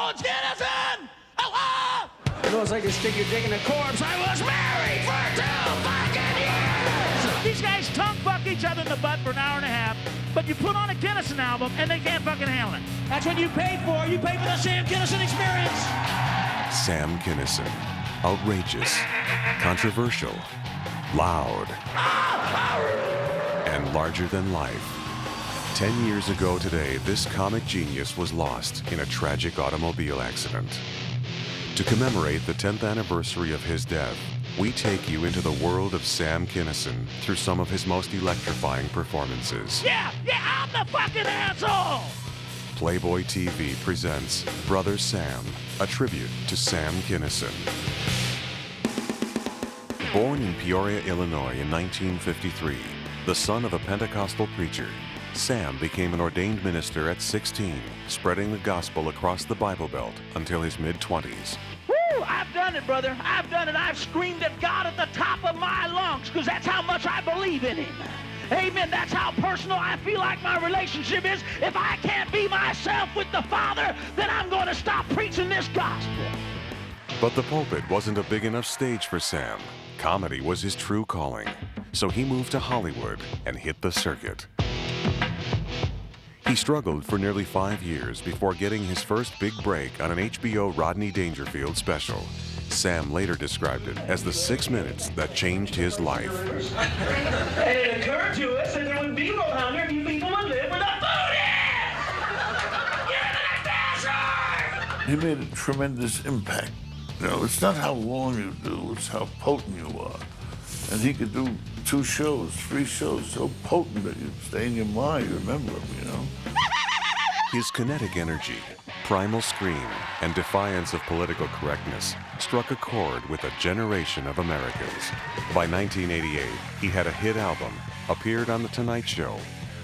it's Kinison! Hello! It looks like you stick your dick in a corpse. I was married for 2 fucking years! These guys tongue fuck each other in the butt for an hour and a half, but you put on a Kinison album and they can't fucking handle it. That's what you paid for. You paid for the Sam Kinison experience. Sam Kinison. Outrageous, controversial, loud, and larger than life. 10 years ago today, this comic genius was lost in a tragic automobile accident. To commemorate the 10th anniversary of his death, we take you into the world of Sam Kinison through some of his most electrifying performances. Yeah, I'm the fucking asshole! Playboy TV presents Brother Sam, a tribute to Sam Kinison. Born in Peoria, Illinois in 1953, the son of a Pentecostal preacher, Sam became an ordained minister at 16, spreading the gospel across the Bible Belt until his mid-20s. Woo! I've done it, brother. I've done it. I've screamed at God at the top of my lungs because that's how much I believe in Him. Amen. That's how personal I feel like my relationship is. If I can't be myself with the Father, then I'm going to stop preaching this gospel. But the pulpit wasn't a big enough stage for Sam. Comedy was his true calling. So he moved to Hollywood and hit the circuit. He struggled for nearly 5 years before getting his first big break on an HBO Rodney Dangerfield special. Sam later described it as the 6 minutes that changed his life. And it occurred to us that there would be no hunger if you people would live where the food is! Get in the desert! He made a tremendous impact. You know, it's not how long you do, it's how potent you are. And he could do 2 shows, 3 shows, so potent that you stay in your mind, you remember him, you know? His kinetic energy, primal scream, and defiance of political correctness struck a chord with a generation of Americans. By 1988, he had a hit album, appeared on The Tonight Show,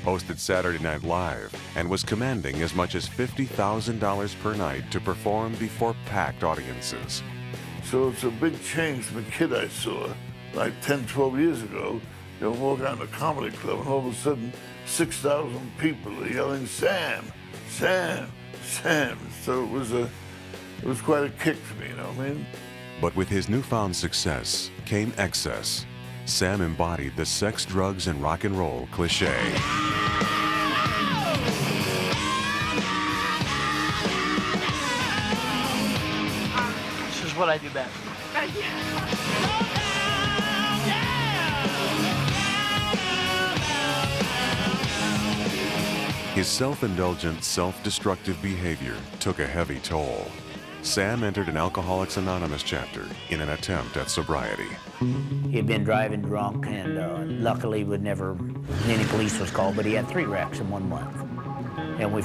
hosted Saturday Night Live, and was commanding as much as $50,000 per night to perform before packed audiences. So it's a big change from the kid I saw, like 10, 12 years ago. You know, walk out in a comedy club and all of a sudden 6,000 people are yelling, Sam, Sam, Sam. So it was quite a kick for me, you know what I mean? But with his newfound success came excess. Sam embodied the sex, drugs, and rock and roll cliche. This is what I do best. His self-indulgent, self-destructive behavior took a heavy toll. Sam entered an Alcoholics Anonymous chapter in an attempt at sobriety. He'd been driving drunk, and luckily any police was called, but he had 3 wrecks in 1 month. And I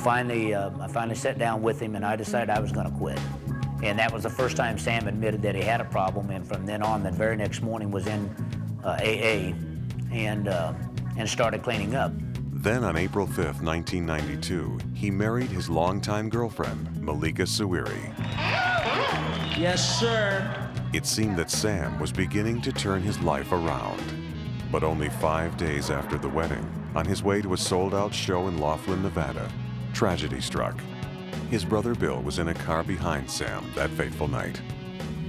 finally sat down with him, and I decided I was going to quit. And that was the first time Sam admitted that he had a problem, and from then on, the very next morning was in AA and started cleaning up. Then on April 5th, 1992, he married his longtime girlfriend, Malika Sawiri. Yes, sir. It seemed that Sam was beginning to turn his life around. But only 5 days after the wedding, on his way to a sold-out show in Laughlin, Nevada, tragedy struck. His brother Bill was in a car behind Sam that fateful night.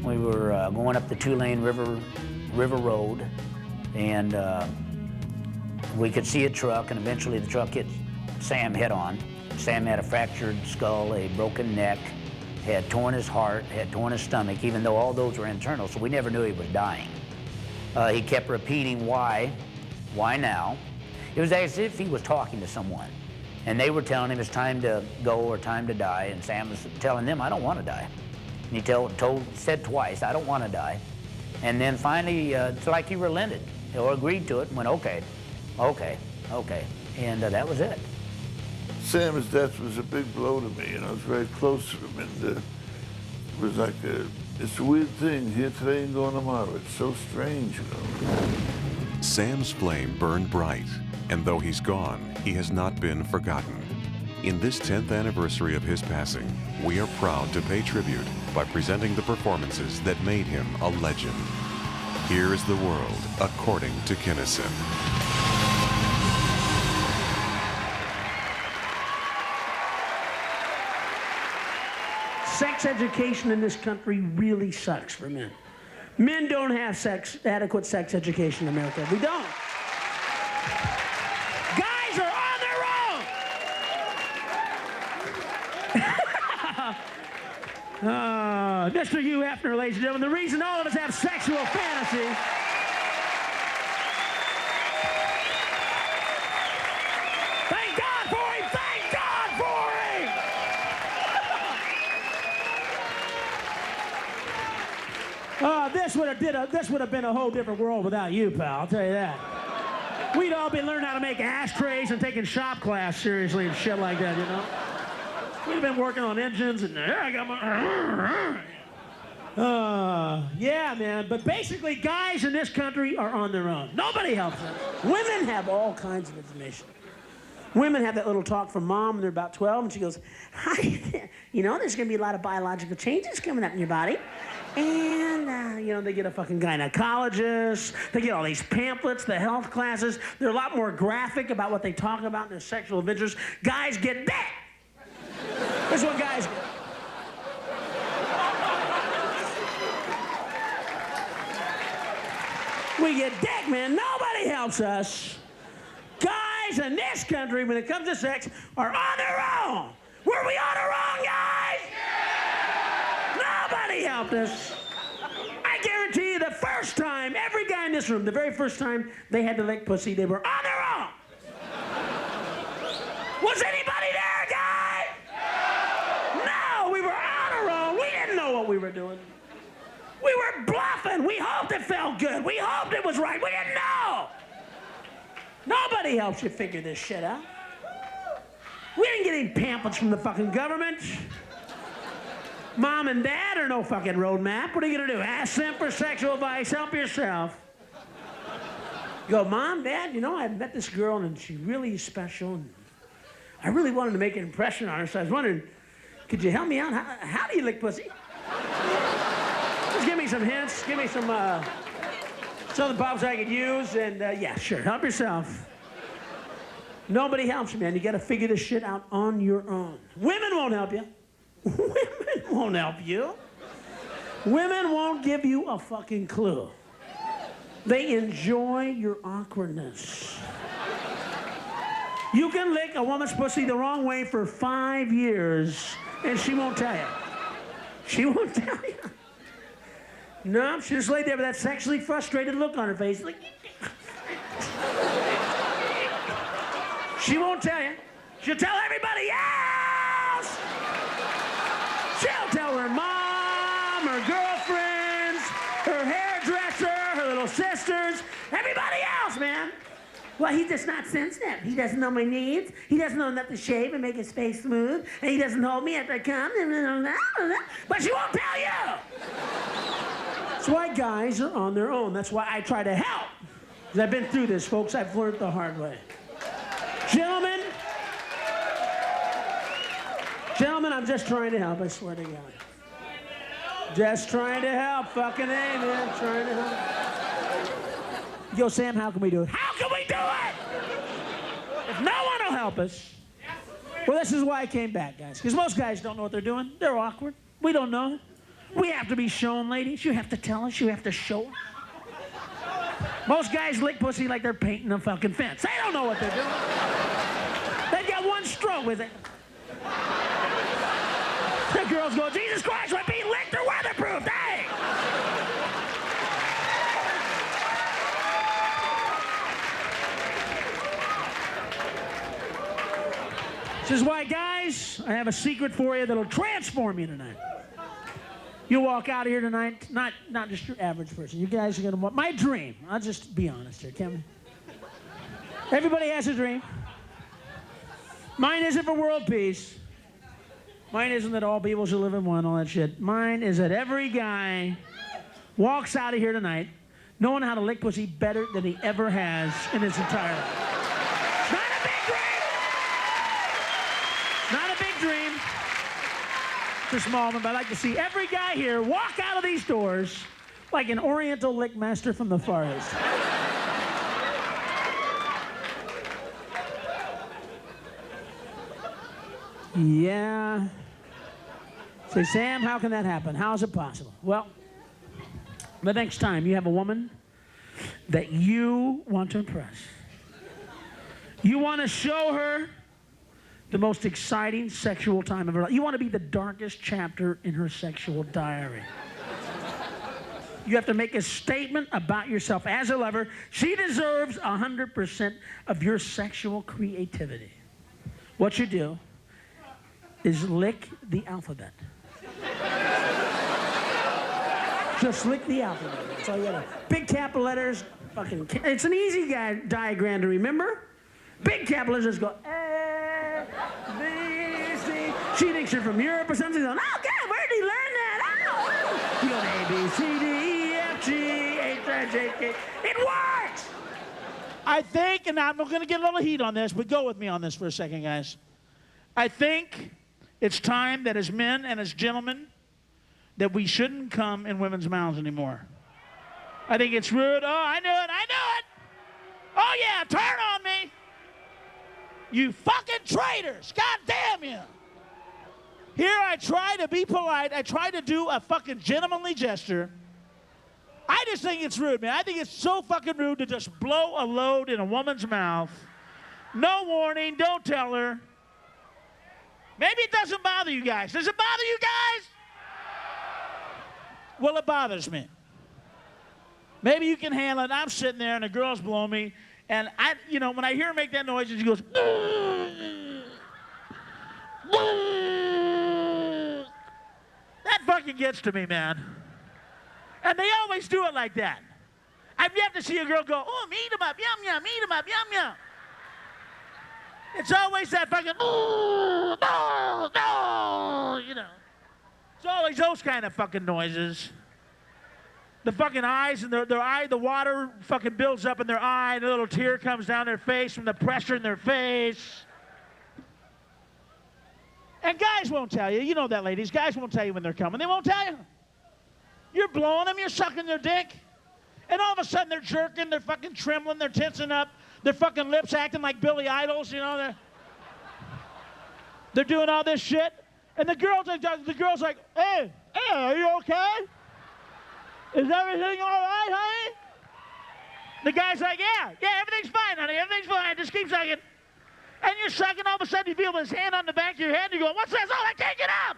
We were going up the 2-lane river road, and we could see a truck, and eventually the truck hit Sam head-on. Sam had a fractured skull, a broken neck, had torn his heart, had torn his stomach, even though all those were internal, so we never knew he was dying. He kept repeating, why now? It was as if he was talking to someone, and they were telling him it's time to go or time to die, and Sam was telling them, I don't want to die. And he said twice, I don't want to die. And then finally, it's like he relented or agreed to it and went, okay. And that was it. Sam's death was a big blow to me, and I was very close to him, and it was like it's a weird thing, here today and gone tomorrow. It's so strange, you know. Sam's flame burned bright, and though he's gone, he has not been forgotten. In this 10th anniversary of his passing, we are proud to pay tribute by presenting the performances that made him a legend. Here is the world according to Kinison. Sex education in this country really sucks for men. Men don't have adequate sex education in America. We don't. Guys are on their own. Mr. Hugh Hefner, ladies and gentlemen, the reason all of us have sexual fantasy. Thank God for him! Thank God for him! This would have been a whole different world without you, pal. I'll tell you that. We'd all be learning how to make ashtrays and taking shop class seriously and shit like that, you know. We'd have been working on engines and I got my. Yeah, man. But basically, guys in this country are on their own. Nobody helps them. Women have all kinds of information. Women have that little talk from mom when they're about 12, and she goes, "Hi, you know, there's going to be a lot of biological changes coming up in your body." And, you know, they get a fucking gynecologist. They get all these pamphlets, the health classes. They're a lot more graphic about what they talk about in their sexual adventures. Guys get that. That's what guys get. We get dick, man. Nobody helps us. Guys in this country, when it comes to sex, are on their own. Were we on our own, guys? Yeah! Nobody helped us. I guarantee you the first time, every guy in this room, the very first time they had to lick pussy, they were on their own. Was anybody there, guys? No, we were on our own. We didn't know what we were doing. We were bluffing. We hoped it felt good. We hoped it was right. We didn't know. Nobody helps you figure this shit out. We didn't get any pamphlets from the fucking government. Mom and dad are no fucking roadmap. What are you gonna do? Ask them for sexual advice. Help yourself. You go, Mom, Dad, you know, I met this girl and she really is special. And I really wanted to make an impression on her, so I was wondering, could you help me out? How do you lick pussy? Just give me some hints. Give me some Southern pops I could use, and yeah, sure, help yourself. Nobody helps you, man. You got to figure this shit out on your own. Women won't help you. Women won't help you. Women won't give you a fucking clue. They enjoy your awkwardness. You can lick a woman's pussy the wrong way for 5 years, and she won't tell you. She won't tell you. No, she just laid there with that sexually frustrated look on her face. Like, she won't tell you. She'll tell everybody else. She'll tell her mom, her girlfriends, her hairdresser, her little sisters, everybody else, man. Well, he's just not sensitive. He doesn't know my needs. He doesn't know enough to shave and make his face smooth. And he doesn't hold me after I come. But she won't tell you. That's why guys are on their own. That's why I try to help. Because I've been through this, folks. I've learned the hard way. Gentlemen, I'm just trying to help. I swear to God. Just trying to help. Fucking A, man. Trying to help. Yo, Sam, how can we do it? How can we do it? If no one will help us. Well, this is why I came back, guys. Because most guys don't know what they're doing. They're awkward. We don't know. We have to be shown, ladies. You have to tell us. You have to show us. Most guys lick pussy like they're painting a fucking fence. They don't know what they're doing. They got one stroke with it. The girls go, Jesus Christ, we're being licked or weatherproofed. Hey! This is why, guys, I have a secret for you that'll transform you tonight. You'll walk out of here tonight, not just your average person. You guys are going to want my dream. I'll just be honest here, can we? Everybody has a dream. Mine isn't for world peace. Mine isn't that all people should live in one, all that shit. Mine is that every guy walks out of here tonight knowing how to lick pussy better than he ever has in his entire life. Not a big dream. Not a big dream. It's a small one, but I'd like to see every guy here walk out of these doors like an Oriental lick master from the Far East. Yeah. Say, Sam, how can that happen? How is it possible? Well, the next time you have a woman that you want to impress, you want to show her the most exciting sexual time of her life. You want to be the darkest chapter in her sexual diary. You have to make a statement about yourself as a lover. She deserves 100% of your sexual creativity. What you do is lick the alphabet. Just lick the alphabet. That's all you gotta. Big capital letters, fucking. It's an easy diagram to remember. Big capital letters go A, B, C. She thinks you're from Europe or something. Oh, God, where did he learn that? Oh. You go A, B, C, D, E, F, G, H, I, J, K. It works! I think, and I'm going to get a little heat on this, but go with me on this for a second, guys. I think it's time that as men and as gentlemen, that we shouldn't come in women's mouths anymore. I think it's rude. Oh, I knew it. Oh, yeah, turn on me. You fucking traitors. God damn you. Here I try to be polite. I try to do a fucking gentlemanly gesture. I just think it's rude, man. I think it's so fucking rude to just blow a load in a woman's mouth. No warning. Don't tell her. Maybe it doesn't bother you guys. Does it bother you guys? Well, it bothers me. Maybe you can handle it. I'm sitting there and the girl's blowing me. And when I hear her make that noise, and she goes, that fucking gets to me, man. And they always do it like that. I've yet to see a girl go, oh, eat 'em up, yum, yum, eat 'em up, yum, yum. It's always that fucking, no, It's always those kind of fucking noises. The fucking eyes and their eye, the water fucking builds up in their eye, and a little tear comes down their face from the pressure in their face. And guys won't tell you. You know that, ladies. Guys won't tell you when they're coming. They won't tell you. You're blowing them. You're sucking their dick. And all of a sudden, they're jerking. They're fucking trembling. They're tensing up. Their fucking lips acting like Billy Idols, They're doing all this shit. And the girl's like, hey, are you okay? Is everything all right, honey? The guy's like, yeah, everything's fine, honey. Everything's fine. Just keep sucking. And you're sucking. All of a sudden, you feel his hand on the back of your head. And you go, what's this? Oh, I can't get out.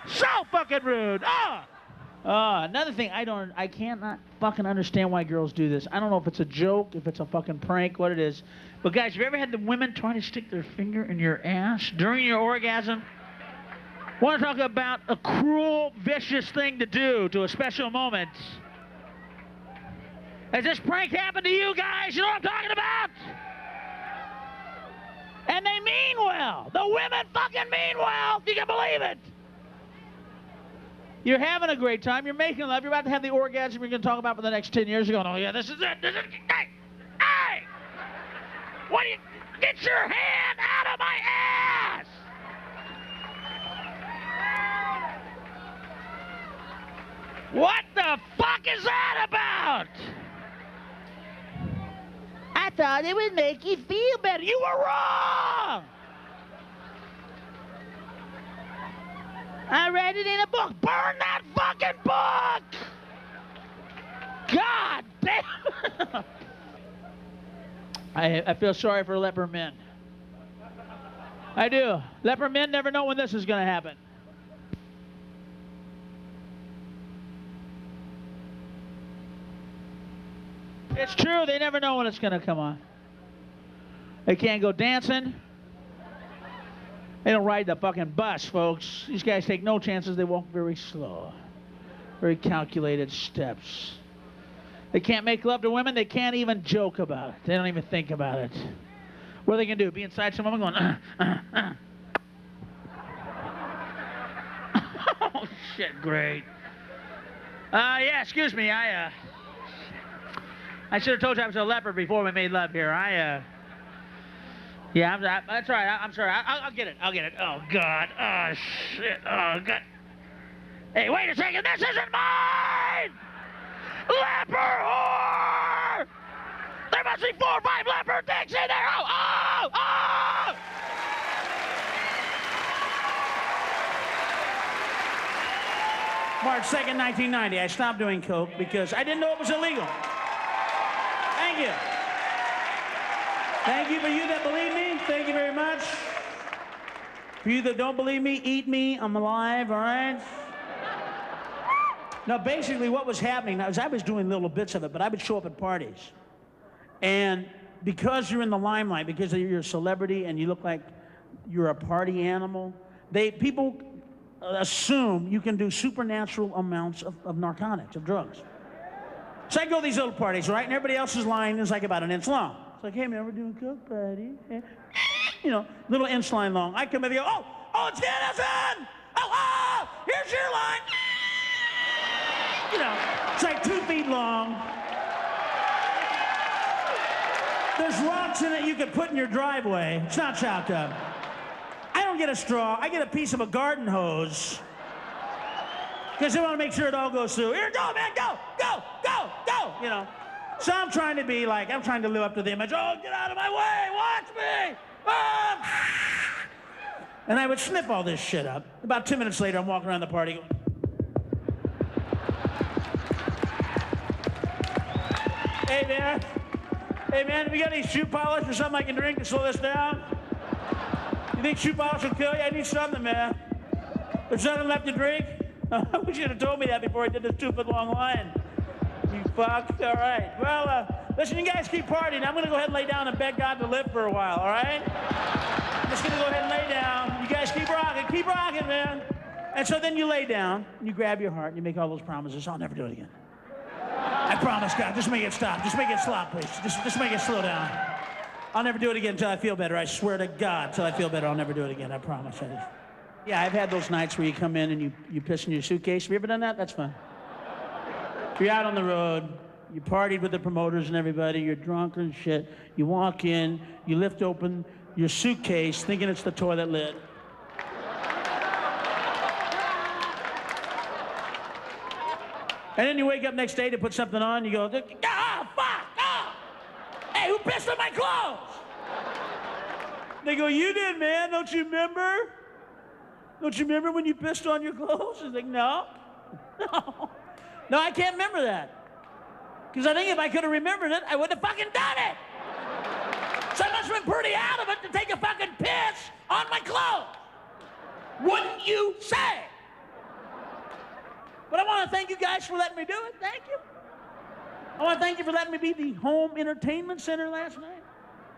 So fucking rude. Another thing, I cannot fucking understand why girls do this. I don't know if it's a joke, if it's a fucking prank, what it is. But guys, have you ever had the women try to stick their finger in your ass during your orgasm? Want to talk about a cruel, vicious thing to do to a special moment. Has this prank happened to you guys? You know what I'm talking about? And they mean well. The women fucking mean well, if you can believe it. You're having a great time. You're making love. You're about to have the orgasm you're going to talk about for the next 10 years. You're going, oh, yeah, this is it. Hey! What do you... Get your hand out of my ass! What the fuck is that about? I thought it would make you feel better. You were wrong! I read it in a book. Burn that fucking book! God damn! I feel sorry for leper men. I do. Leper men never know when this is going to happen. It's true, they never know when it's going to come on. They can't go dancing. They don't ride the fucking bus, folks. These guys take no chances. They walk very slow. Very calculated steps. They can't make love to women. They can't even joke about it. They don't even think about it. What are they going to do? Be inside some woman going, Oh, shit, great. Yeah, excuse me. I should have told you I was a leper before we made love here. Yeah, that's all right. I'm sorry. I'll get it. Oh, God. Oh, shit. Oh, God. Hey, wait a second. This isn't mine! Leper whore! There must be 4 or 5 leper dicks in there! Oh! March 2nd, 1990, I stopped doing coke because I didn't know it was illegal. Thank you. Thank you for you that believe me. Thank you very much. For you that don't believe me, eat me. I'm alive, all right? Now, basically what was happening, I was doing little bits of it, but I would show up at parties. And because you're in the limelight, because you're a celebrity and you look like you're a party animal, people assume you can do supernatural amounts of narcotics, of drugs. So I go to these little parties, right? And everybody else's line is like about an inch long. It's like, hey man, we're doing coke, buddy. You know, little inch line long. I come in and go, oh, it's Kinison! Oh, here's your line! You know, it's like 2 feet long. There's rocks in it you could put in your driveway. It's not chopped up. I don't get a straw. I get a piece of a garden hose. Because they want to make sure it all goes through. Here, go, man, go, go, go, go, you know. So I'm trying to live up to the image. Oh, get out of my way, watch me. And I would snip all this shit up. About 2 minutes later, I'm walking around the party going, Hey man, have you got any shoe polish or something I can drink to slow this down? You think shoe polish will kill you? I need something, man. There's nothing left to drink? I wish you'd have told me that before I did this 2 foot long line. You fuck. All right. Well, listen, you guys keep partying. I'm going to go ahead and lay down and beg God to live for a while, all right? I'm just going to go ahead and lay down. You guys keep rocking, man. And so then you lay down, and you grab your heart, and you make all those promises. I'll never do it again. I promise, God, just make it stop. Just make it stop, please. Just make it slow down. I'll never do it again until I feel better. I swear to God, until I feel better, I'll never do it again. I promise. Yeah, I've had those nights where you come in and you piss in your suitcase. Have you ever done that? That's fun. You're out on the road. You partied with the promoters and everybody. You're drunk and shit. You walk in. You lift open your suitcase thinking it's the toilet lid. And then you wake up next day to put something on, you go, fuck, hey, who pissed on my clothes? They go, you did, man, don't you remember? Don't you remember when you pissed on your clothes? He's like, no, I can't remember that. Because I think if I could have remembered it, I would have fucking done it. So I must have been pretty out of it to take a fucking piss on my clothes. Wouldn't you say? But I want to thank you guys for letting me do it. Thank you. I want to thank you for letting me be the home entertainment center last night.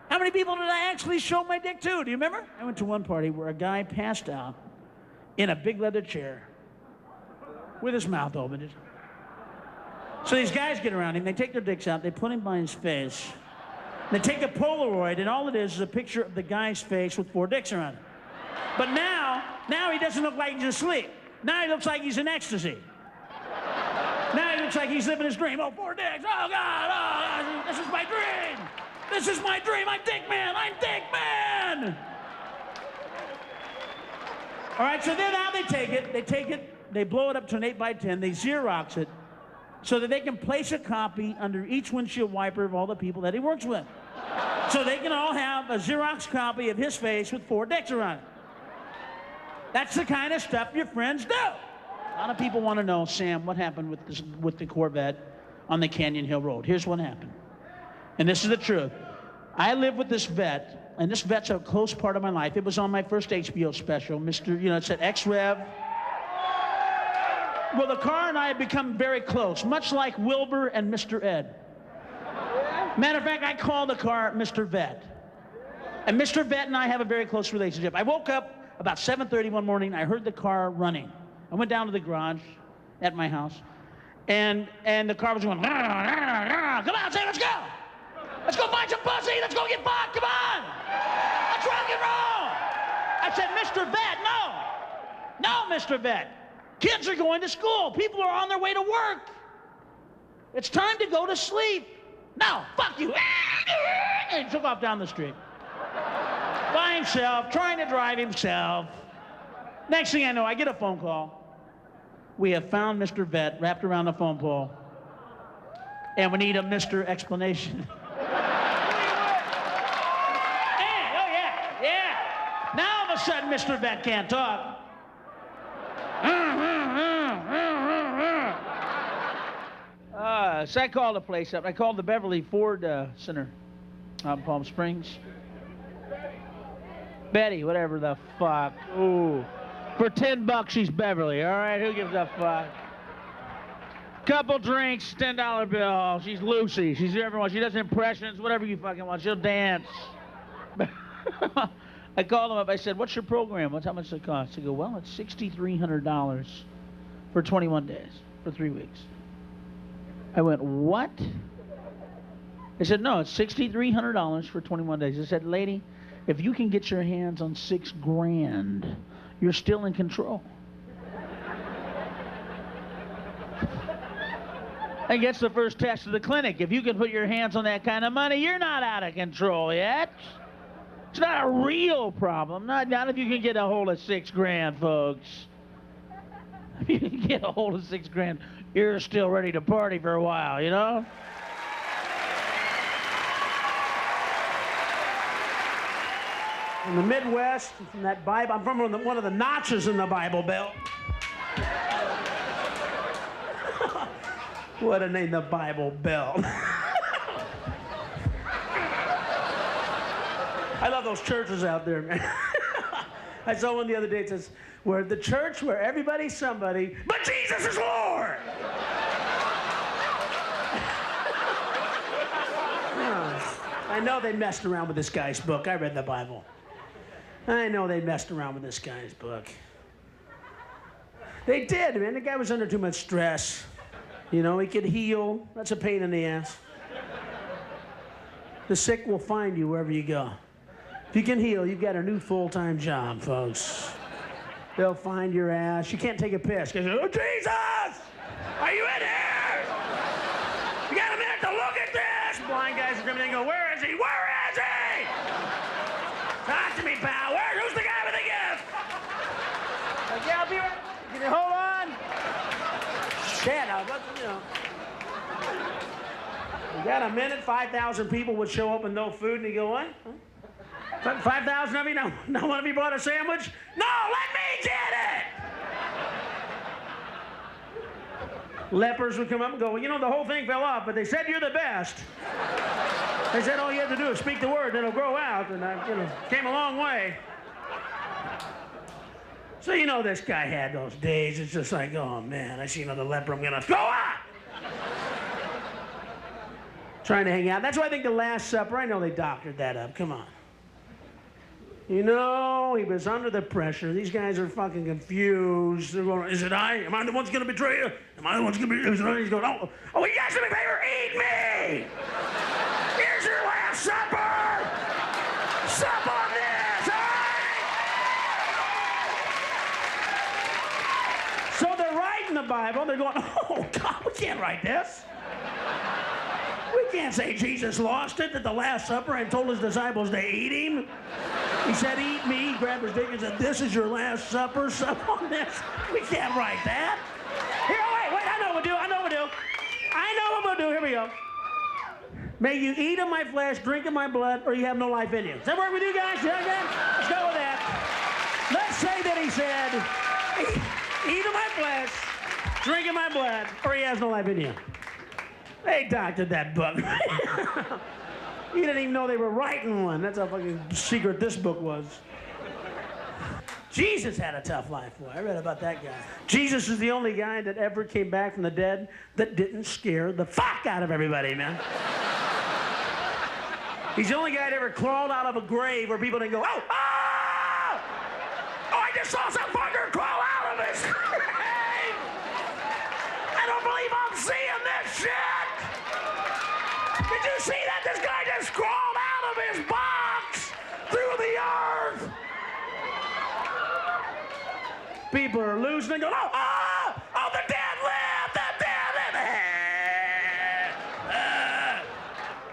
How many people did I actually show my dick to? Do you remember? I went to one party where a guy passed out in a big leather chair with his mouth open. So these guys get around him. They take their dicks out. They put him by his face. They take a Polaroid, and all it is a picture of the guy's face with 4 dicks around it. But now he doesn't look like he's asleep. Now he looks like he's in ecstasy. Now he looks like he's living his dream. Oh, 4 dicks. Oh, God. This is my dream. This is my dream. I'm Dick Man. All right, so then now they take it, they blow it up to an 8x10, they Xerox it, so that they can place a copy under each windshield wiper of all the people that he works with. So they can all have a Xerox copy of his face with 4 dicks around it. That's the kind of stuff your friends do. A lot of people want to know, Sam, what happened with the Corvette on the Canyon Hill Road. Here's what happened. And this is the truth. I live with this vet, and this vet's a close part of my life. It was on my first HBO special, it said X-Rev. Well, the car and I have become very close, much like Wilbur and Mr. Ed. Matter of fact, I call the car Mr. Vet. And Mr. Vet and I have a very close relationship. I woke up about 7:30 one morning, I heard the car running. I went down to the garage at my house, and the car was going, come on, Sam, let's go. Let's go find some pussy, let's go get fucked, come on. Let's rock and roll. I said, Mr. Vet, no, Mr. Vet. Kids are going to school, people are on their way to work. It's time to go to sleep. No, fuck you. And he took off down the street. By himself, trying to drive himself. Next thing I know, I get a phone call. We have found Mr. Vet wrapped around the phone pole, and we need a Mr. explanation. Yeah. Now all of a sudden, Mr. Vet can't talk. So I called a place up. I called the Beverly Ford Center out in Palm Springs. Betty, whatever the fuck. Ooh. For $10, she's Beverly. All right, who gives a fuck? Couple drinks, $10 bill. She's Lucy. She's everyone. She does impressions, whatever you fucking want. She'll dance. I called them up. I said, "What's your program? How much does it cost?" They go, "Well, it's $6,300 for 21 days, for 3 weeks." I went, "What?" They said, "No, it's $6,300 for 21 days." I said, "Lady, if you can get your hands on $6,000, you're still in control." I think that's the first test of the clinic. If you can put your hands on that kind of money, you're not out of control yet. It's not a real problem. Not if you can get a hold of $6,000, folks. If you can get a hold of $6,000, you're still ready to party for a while, you know? In the Midwest, from that Bible, I'm from one of the notches in the Bible Belt. What a name, the Bible Belt. I love those churches out there, man. I saw one the other day. It says, "Where the church where everybody's somebody, but Jesus is Lord." I know they messed around with this guy's book. I read the Bible. I know they messed around with this guy's book. They did, man. The guy was under too much stress. You know, he could heal. That's a pain in the ass. The sick will find you wherever you go. If you can heal, you've got a new full-time job, folks. They'll find your ass. You can't take a piss. Because, "Oh, Jesus! Are you in here? You got a minute to look at this?" Blind guys are coming in and go, "Where is he? Where is he? Talk to me, pal. Who's the guy with the gift?" Like, "Yeah, I'll be right. Can you hold on?" Shut up. You know. You got a minute, 5,000 people would show up with no food, and you go, "What? 5,000 of you? Not one of you bought a sandwich? No, let me get it!" Lepers would come up and go, "Well, you know, the whole thing fell off, but they said you're the best. They said all you have to do is speak the word, and it'll grow out." And I, came a long way. So, this guy had those days. It's just like, oh, man, I see another leper, I'm gonna go on! Trying to hang out. That's why I think the Last Supper, I know they doctored that up. Come on. He was under the pressure. These guys are fucking confused. They're going, "Is it I? Am I the one that's gonna betray you? Am I the one that's gonna be..." He's going, "Oh, you guys do me a favor, eat me! Here's your Last Supper! Sup on this, all right?" So they're writing the Bible. They're going, "Oh, God, we can't write this. We can't say Jesus lost it at the Last Supper and told his disciples to eat him. He said, 'Eat me.' He grabbed his dick and said, 'This is your Last Supper. Sup on this.' We can't write that. Here, wait, I know what we'll do. Here we go. 'May you eat of my flesh, drink of my blood, or you have no life in you.'" Does that work with you guys? Yeah, again? Let's go with that. Let's say that he said, "Eat of my flesh, drink of my blood, or he has no life in you." They doctored that book. You didn't even know they were writing one. That's how fucking secret this book was. Jesus had a tough life, boy. I read about that guy. Jesus is the only guy that ever came back from the dead that didn't scare the fuck out of everybody, man. He's the only guy that ever crawled out of a grave where people didn't go, "Oh, oh! Oh, I just saw some fucker crawl out of his grave! I don't believe I'm seeing this shit! Did you see that? This guy just crawled out of his box through the earth!" People are losing and going, "Oh, the dead live! The dead live!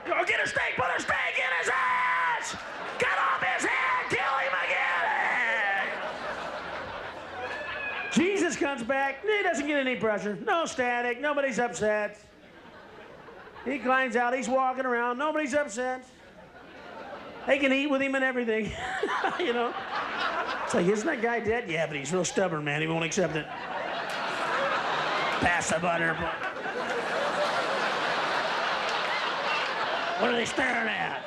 Go get a stake, put a stake in his ass! Cut off his head, kill him again!" Jesus comes back, he doesn't get any pressure, no static, nobody's upset. He climbs out, he's walking around, nobody's upset. They can eat with him and everything, It's like, "Isn't that guy dead?" "Yeah, but he's real stubborn, man. He won't accept it." Pass the butter. What are they staring at?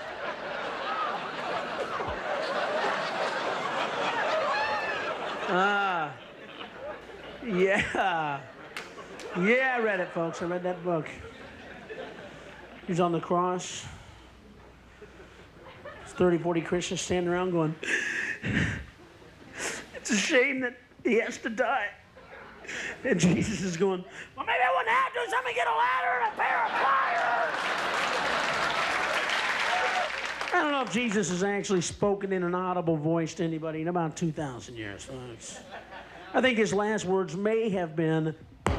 Yeah. Yeah, I read it, folks. I read that book. He's on the cross. There's 30, 40 Christians standing around going, it's a shame that he has to die. And Jesus is going, well, maybe I wouldn't have to. Somebody get a ladder and a pair of pliers. I don't know if Jesus has actually spoken in an audible voice to anybody in about 2,000 years, folks. I think his last words may have been, oh,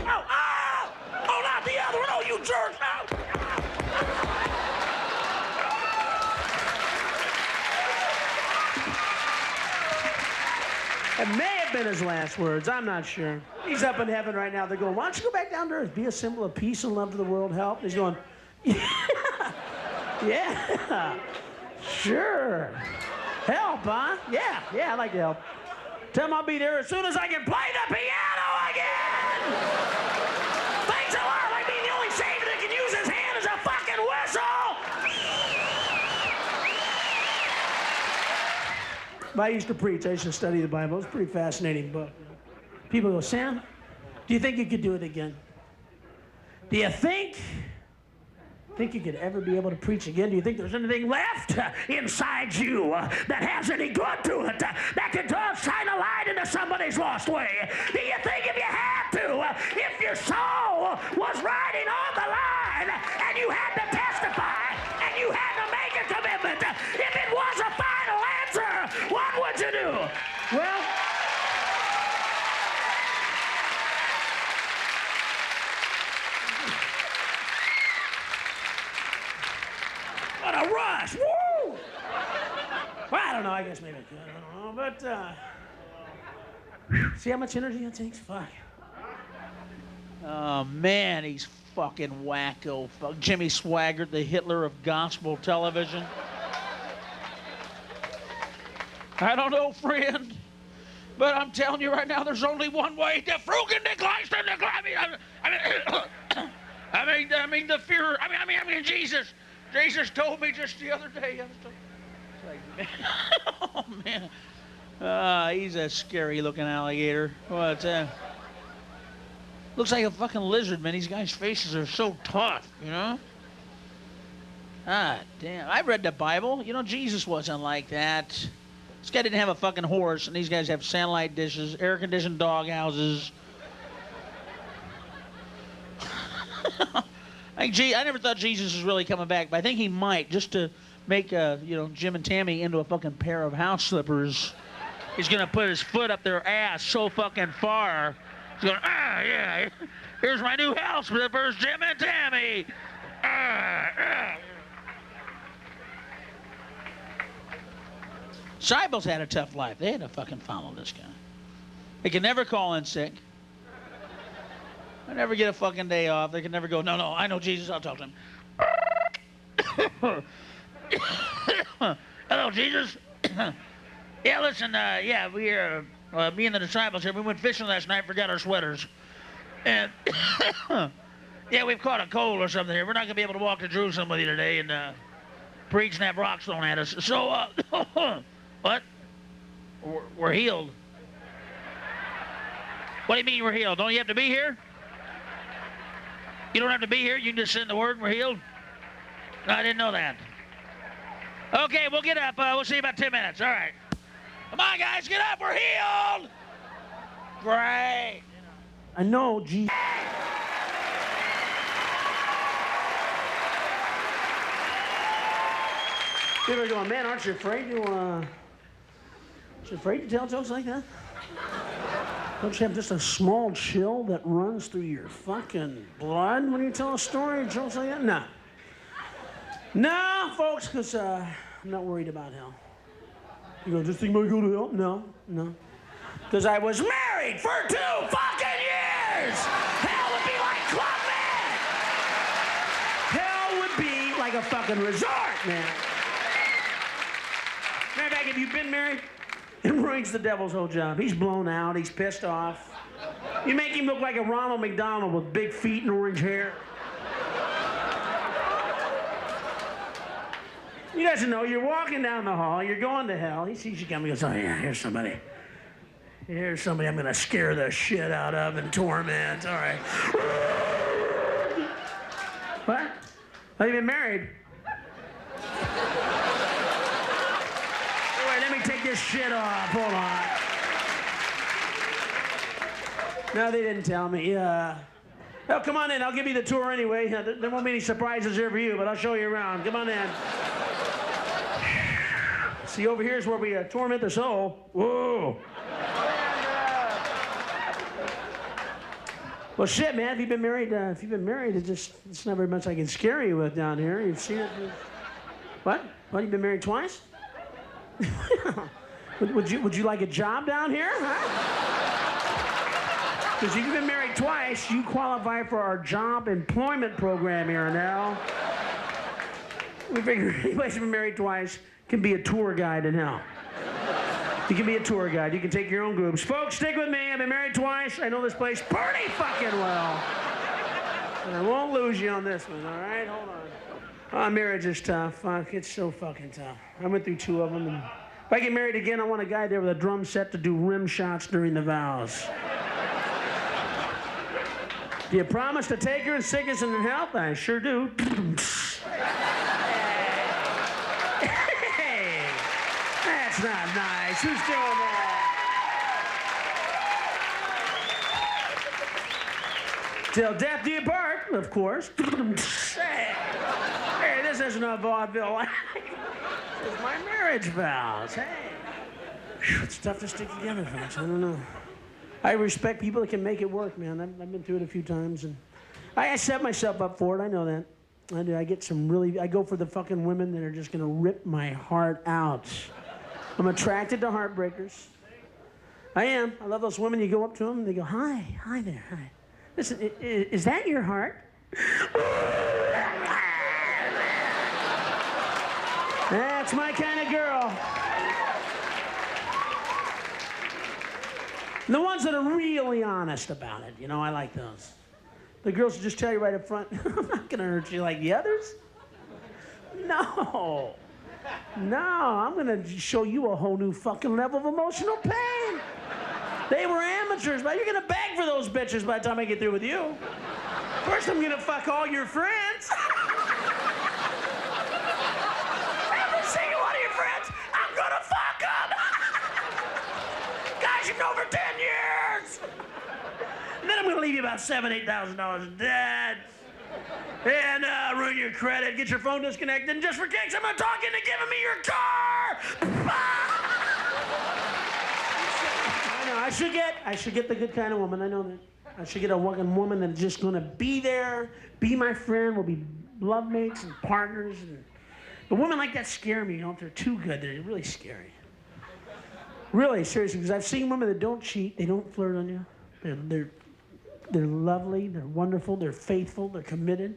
not the other one. Oh, you jerk, no. It may have been his last words. I'm not sure. He's up in heaven right now. They're going, why don't you go back down to earth? Be a symbol of peace and love to the world. Help. And he's going, yeah, sure. Help, huh? Yeah, I'd like to help. Tell him I'll be there as soon as I can play the piano again. Thanks a lot, like being the only Savior that can use his hand as a fucking whistle. I used to preach. I used to study the Bible. It's a pretty fascinating book. People go, Sam, do you think you could do it again? Do you think you could ever be able to preach again? Do you think there's anything left inside you that has any good to it, that could shine a light into somebody's lost way? Do you think if you had to, if your soul was riding on the line and you had to testify and you had to make a commitment, if it was a final answer, what would you do? Well, what a rush! Woo! Well, I don't know. I guess maybe I could. I don't know. But, see how much energy it takes? Fuck. Oh, man, he's fucking wacko. Jimmy Swaggart, the Hitler of gospel television. I don't know, friend, but I'm telling you right now, there's only one way to Frugen de Gleister de I mean, the Führer. I mean, Jesus. Jesus told me just the other day. Oh, man. He's a scary-looking alligator. What's that? Looks like a fucking lizard, man. These guys' faces are so tough, you know? Ah, damn. I read the Bible. You know, Jesus wasn't like that. This guy didn't have a fucking horse, and these guys have satellite dishes, air-conditioned dog houses. I never thought Jesus was really coming back, but I think he might, just to make, Jim and Tammy into a fucking pair of house slippers. He's gonna put his foot up their ass so fucking far. He's going, yeah, here's my new house slippers, Jim and Tammy. Seibels had a tough life. They had to fucking follow this guy. They could never call in sick. I never get a fucking day off. They can never go, no, I know Jesus, I'll talk to him. Hello, Jesus. Yeah, listen, we me and the disciples here, we went fishing last night, forgot our sweaters. And, yeah, we've caught a cold or something here. We're not going to be able to walk to Jerusalem with you today and preach and have rocks thrown at us. So, what? We're healed. What do you mean we're healed? Don't you have to be here? You don't have to be here. You can just send the word and we're healed. No, I didn't know that. Okay, we'll get up. We'll see you about 10 minutes. All right. Come on, guys, get up. We're healed. Great. I know, Jesus. People are going, man, aren't you afraid to tell jokes like that? Don't you have just a small chill that runs through your fucking blood when you tell a story or jokes like that? No. No, folks, because I'm not worried about hell. You go, just think I might go to hell? No. Because I was married for 2 fucking years! Hell would be like Club Med! Hell would be like a fucking resort, man. Matter of fact, if you've been married, it ruins the devil's whole job. He's blown out. He's pissed off. You make him look like a Ronald McDonald with big feet and orange hair. He doesn't know. You're walking down the hall. You're going to hell. He sees you coming. He goes, oh, yeah, here's somebody. Here's somebody I'm going to scare the shit out of and torment. All right. What? Have you been married? Wait, let me take this shit off. Hold on. No, they didn't tell me. Oh, come on in. I'll give you the tour anyway. There won't be any surprises here for you, but I'll show you around. Come on in. See, over here is where we torment the soul. Whoa. Well, shit, man. If you've been married, it's not very much I can scare you with down here. You've seen it. What? What? You've been married twice? Would you like a job down here? Huh? Because if you've been married twice, you qualify for our job employment program here now. We figure anybody who's been married twice can be a tour guide in hell. You can be a tour guide. You can take your own groups. Folks, stick with me. I've been married twice. I know this place pretty fucking well. And I won't lose you on this one, all right? Hold on. Oh, marriage is tough. Fuck, it's so fucking tough. I went through 2 of them. And if I get married again, I want a guy there with a drum set to do rim shots during the vows. Do you promise to take her in sickness and in health? I sure do. Hey, that's not nice. Who's doing that? Till death do you part, of course. Hey, this isn't a vaudeville. This is my marriage vows. Hey. Whew, it's tough to stick together, folks. I don't know. I respect people that can make it work, man. I've been through it a few times, and I set myself up for it. I know that. I do. I go for the fucking women that are just gonna rip my heart out. I'm attracted to heartbreakers. I am. I love those women. You go up to them and they go, hi there, hi. Listen, is that your heart? That's my kind of girl. And the ones that are really honest about it, I like those. The girls will just tell you right up front, I'm not gonna hurt you like the others. No, I'm gonna show you a whole new fucking level of emotional pain. They were amateurs, but you're gonna beg for those bitches by the time I get through with you. First, I'm gonna fuck all your friends. Every single one of your friends, I'm gonna fuck them. Guys you've known for 10 years. And then I'm gonna leave you about $7,000, $8,000 in debt. And ruin your credit, get your phone disconnected, and just for kicks, I'm gonna talk into giving me your car. I know, I should get the good kind of woman, I know that. I should get a fucking woman that's just gonna be there, be my friend, we'll be love mates and partners. But women like that scare me, they're too good, they're really scary. Really, seriously, because I've seen women that don't cheat, they don't flirt on you. They're lovely, they're wonderful, they're faithful, they're committed.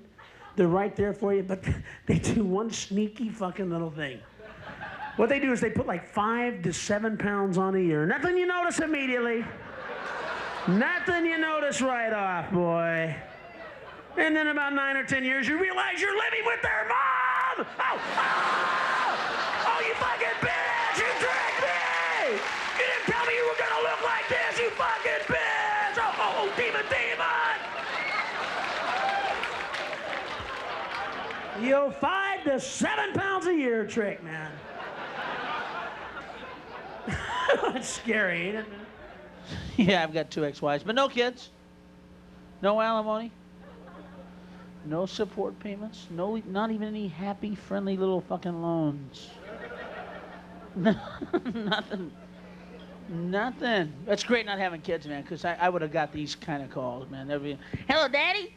They're right there for you, but they do one sneaky fucking little thing. What they do is they put like 5 to 7 pounds on a year. Nothing you notice immediately. Nothing you notice right off, boy. And then about 9 or 10 years, you realize you're living with their mom! Oh, you fucking bitch! You tricked me! You didn't tell me you were gonna look like this, you fucking bitch! Oh, demon! You 5 to 7 pounds a year trick, man. That's scary, ain't it? Yeah, I've got 2 ex-wives, but no kids. No alimony. No support payments. Not even any happy, friendly little fucking loans. Nothing. That's great not having kids, man, because I would have got these kind of calls, man. They'd be, hello, Daddy?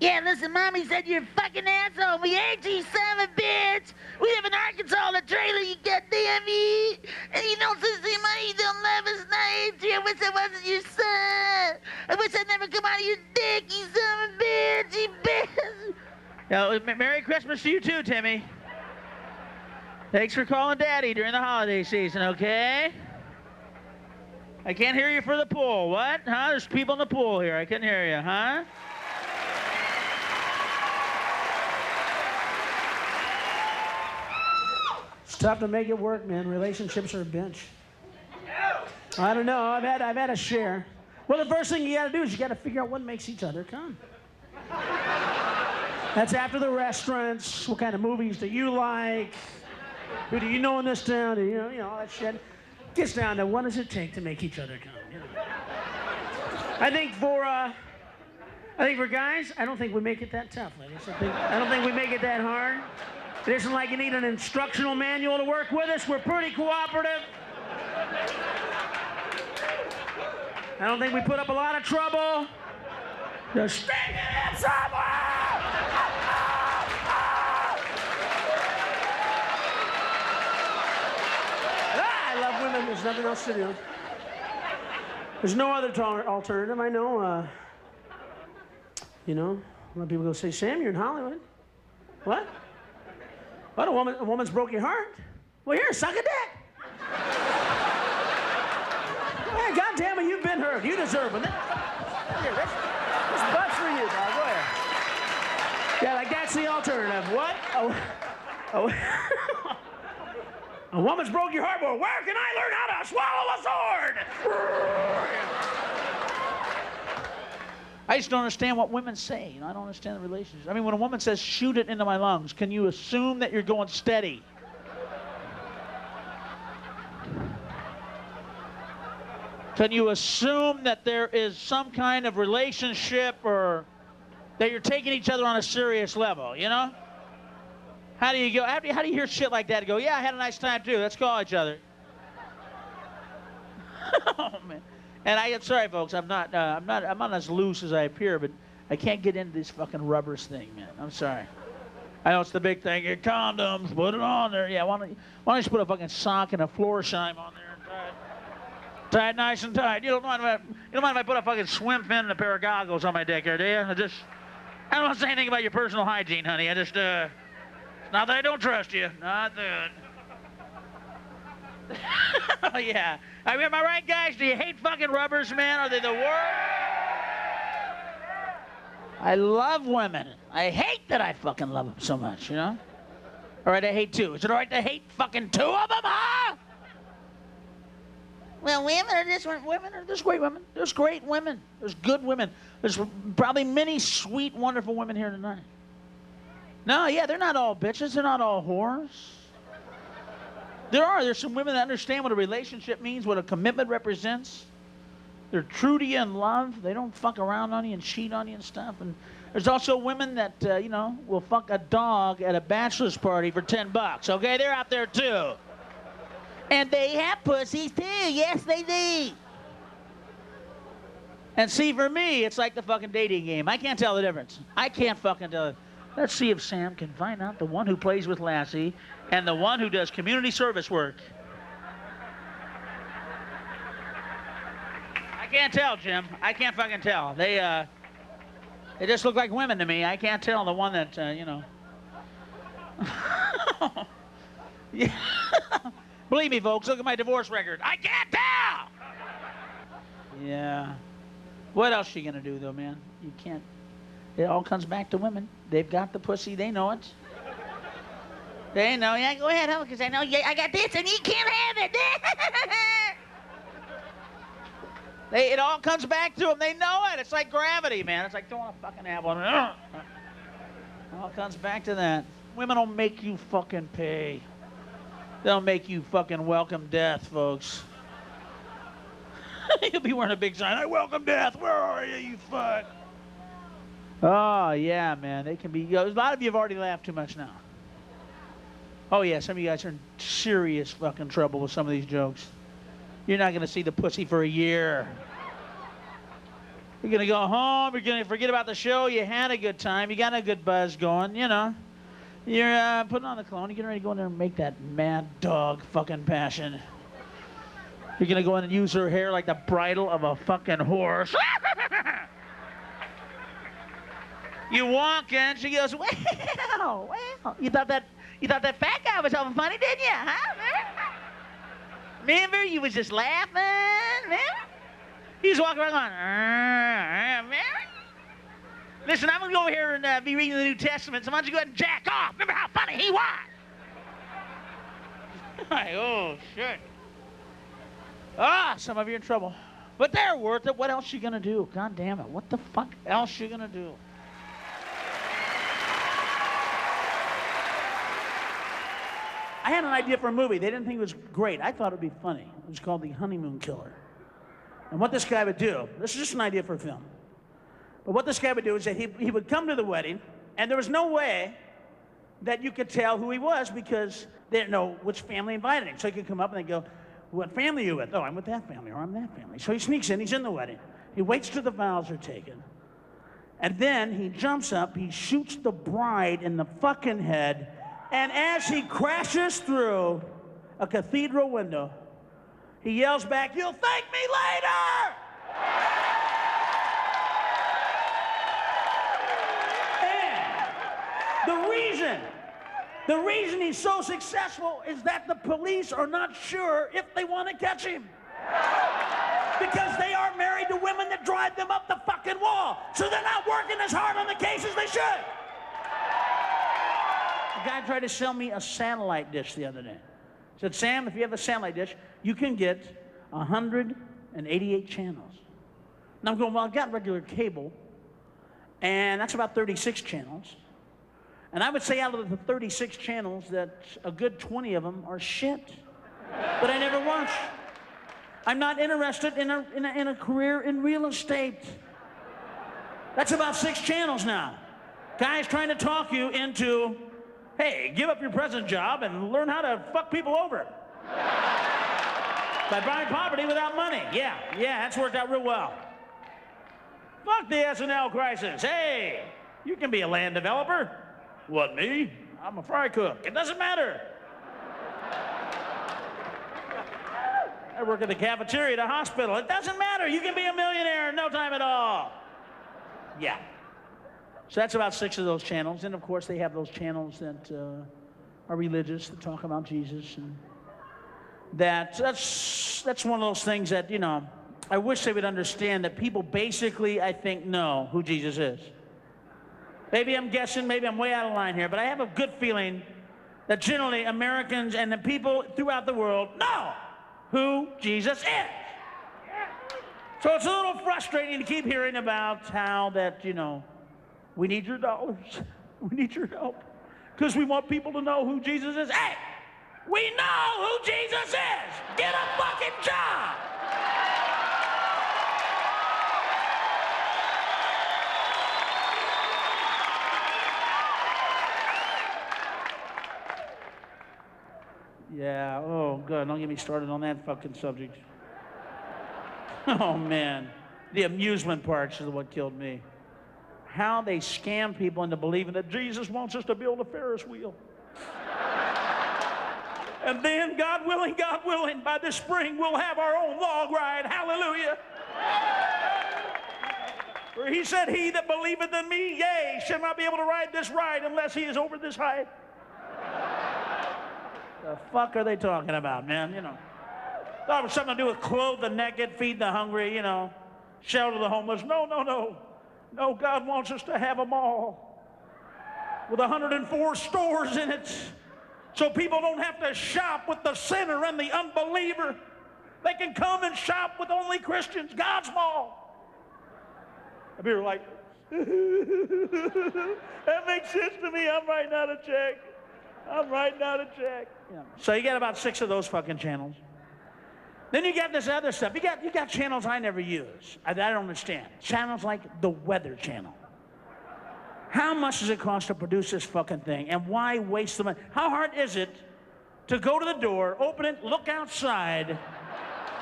Yeah, listen, Mommy said you're a fucking asshole. We hate you, son of a bitch. We live in Arkansas in a trailer, you goddamn it. And you don't send us any money, you don't love us, and I hate you. I wish I wasn't your son. I wish I'd never come out of your dick, you son of a bitch, you bitch. Merry Christmas to you too, Timmy. Thanks for calling Daddy during the holiday season, okay? I can't hear you for the pool. What? Huh? There's people in the pool here. I couldn't hear you, huh? tough to make it work, man. Relationships are a bitch. I don't know. I've had a share. Well, the first thing you got to do is you got to figure out what makes each other come. That's after the restaurants. What kind of movies do you like? Who do you know in this town? Do you know all that shit. Gets down to what does it take to make each other come. You know? I think for guys, I don't think we make it that tough, ladies. I don't think we make it that hard. It isn't like you need an instructional manual to work with us. We're pretty cooperative. I don't think we put up a lot of trouble. Just stick it in somewhere! I love women. There's nothing else to do. There's no other alternative. I know, a lot of people go say, Sam, you're in Hollywood. What? What, a woman's broke your heart? Well, here, suck a dick. Man, God damn it, you've been hurt. You deserve it. Here, this butt's for you, dog. Go ahead. Yeah, like that's the alternative. What? A woman's broke your heart. Well, where can I learn how to swallow a sword? I just don't understand what women say. I don't understand the relationship. I mean, when a woman says, shoot it into my lungs, can you assume that you're going steady? Can you assume that there is some kind of relationship or that you're taking each other on a serious level, you know? How do you go? How do you hear shit like that and go, yeah, I had a nice time too. Let's call each other. Oh, man. And I'm sorry, folks. I'm not as loose as I appear, but I can't get into this fucking rubbers thing, man. I'm sorry. I know it's the big thing. Your condoms, put it on there. Yeah, why don't you just put a fucking sock and a Florsheim on there and tie it nice and tight. You don't mind if I put a fucking swim fin and a pair of goggles on my dick there, do you? I don't want to say anything about your personal hygiene, honey. Not that I don't trust you. Not that. Oh, yeah. Am I right, guys? Do you hate fucking rubbers, man? Are they the worst? I love women. I hate that I fucking love them so much, you know? All right, I hate two. Is it all right to hate fucking two of them, huh? Well, there's great women. There's great women. There's good women. There's probably many sweet, wonderful women here tonight. No, yeah, they're not all bitches. They're not all whores. There's some women that understand what a relationship means, what a commitment represents. They're true to you in love. They don't fuck around on you and cheat on you and stuff. And there's also women that, will fuck a dog at a bachelor's party for $10. Okay, they're out there too. And they have pussies too. Yes, they do. And see, for me, it's like the fucking dating game. I can't tell the difference. I can't fucking tell it. Let's see if Sam can find out the one who plays with Lassie and the one who does community service work. I can't tell, Jim. I can't fucking tell. They just look like women to me. I can't tell the one that, Yeah. Believe me, folks, look at my divorce record. I can't tell! Yeah. What else you gonna do, though, man? You can't. It all comes back to women. They've got the pussy. They know it. They know. Yeah, go ahead, because I know I got this and you can't have it. It all comes back to them. They know it. It's like gravity, man. It's like throwing a fucking apple. It all comes back to that. Women will make you fucking pay. They'll make you fucking welcome death, folks. You'll be wearing a big sign. I welcome death. Where are you, you fuck? Oh, yeah, man. They can be. A lot of you have already laughed too much now. Oh, yeah. Some of you guys are in serious fucking trouble with some of these jokes. You're not going to see the pussy for a year. You're going to go home. You're going to forget about the show. You had a good time. You got a good buzz going, you know. You're putting on the cologne. You're getting ready to go in there and make that mad dog fucking passion. You're going to go in and use her hair like the bridle of a fucking horse. You walk in, she goes, well, you thought that fat guy was having funny, didn't you? Huh? Remember? You was just laughing. Remember? You just walk around going, remember? Listen, I'm going to go over here and be reading the New Testament, so why don't you go ahead and jack off? Remember how funny he was? Like, oh, shit. Ah, some of you are in trouble. But they're worth it. What else you gonna do? God damn it. What the fuck else you gonna do? I had an idea for a movie. They didn't think it was great. I thought it would be funny. It was called The Honeymoon Killer. And what this guy would do, this is just an idea for a film. But what this guy would do is that he would come to the wedding, and there was no way that you could tell who he was because they didn't know which family invited him. So he could come up and they'd go, what family are you with? Oh, I'm with that family, or I'm that family. So he sneaks in, he's in the wedding. He waits till the vows are taken. And then he jumps up, he shoots the bride in the fucking head, and as he crashes through a cathedral window, he yells back, "You'll thank me later!" And the reason he's so successful is that the police are not sure if they want to catch him. Because they are married to women that drive them up the fucking wall. So they're not working as hard on the case as they should. A guy tried to sell me a satellite dish the other day. He said, Sam, if you have a satellite dish, you can get 188 channels. And I'm going, well, I've got regular cable, and that's about 36 channels. And I would say out of the 36 channels that a good 20 of them are shit that I never watch. I'm not interested in a career in real estate. That's about 6 channels now. Guys trying to talk you into, hey, give up your present job and learn how to fuck people over. By buying property without money. Yeah, that's worked out real well. Fuck the SNL crisis. Hey, you can be a land developer. What, me? I'm a fry cook. It doesn't matter. I work at the cafeteria at a hospital. It doesn't matter. You can be a millionaire in no time at all. Yeah. So that's about 6 of those channels. And, of course, they have those channels that are religious, that talk about Jesus. And that's one of those things that, you know, I wish they would understand that people basically, I think, know who Jesus is. Maybe I'm guessing, maybe I'm way out of line here, but I have a good feeling that generally Americans and the people throughout the world know who Jesus is. So it's a little frustrating to keep hearing about how that, you know, we need your dollars, we need your help, because we want people to know who Jesus is. Hey, we know who Jesus is. Get a fucking job. Yeah, oh, good. Don't get me started on that fucking subject. Oh, man. The amusement parts is what killed me. How they scam people into believing that Jesus wants us to build a Ferris wheel. And then, God willing, by this spring, we'll have our own log ride. Hallelujah. For he said, he that believeth in me, yea, shall not be able to ride this ride unless he is over this height. The fuck are they talking about, man? You know, thought it was something to do with clothe the naked, feed the hungry, you know, shelter the homeless. No. No, God wants us to have a mall with 104 stores in it so people don't have to shop with the sinner and the unbeliever. They can come and shop with only Christians. God's mall. And people are like, that makes sense to me. I'm writing out a check. Yeah. So you got about 6 of those fucking channels. Then you got this other stuff. You got channels I never use. I don't understand. Channels like the Weather Channel. How much does it cost to produce this fucking thing? And why waste the money? How hard is it to go to the door, open it, look outside,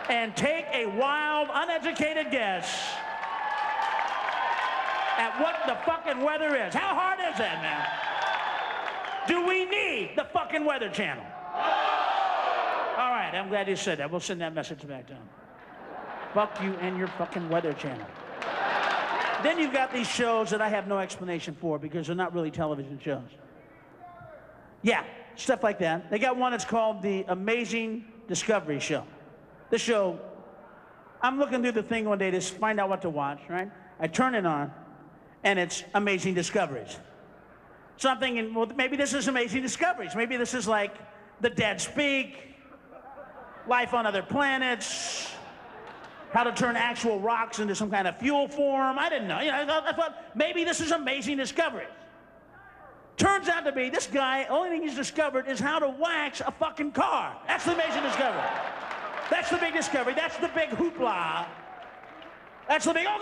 and take a wild, uneducated guess at what the fucking weather is? How hard is that, man? Do we need the fucking Weather Channel? All right, I'm glad you said that. We'll send that message back down. Fuck you and your fucking Weather Channel. Then you've got these shows that I have no explanation for because they're not really television shows. Yeah, stuff like that. They got one that's called The Amazing Discovery Show. This show, I'm looking through the thing one day to find out what to watch, right? I turn it on, and it's Amazing Discoveries. So I'm thinking, well, maybe this is Amazing Discoveries. Maybe this is like the dead speak, life on other planets, how to turn actual rocks into some kind of fuel form. I didn't know. You know, I thought maybe this is amazing discovery. Turns out to be this guy, only thing he's discovered is how to wax a fucking car. That's the amazing discovery. That's the big discovery. That's the big hoopla. That's the big, oh!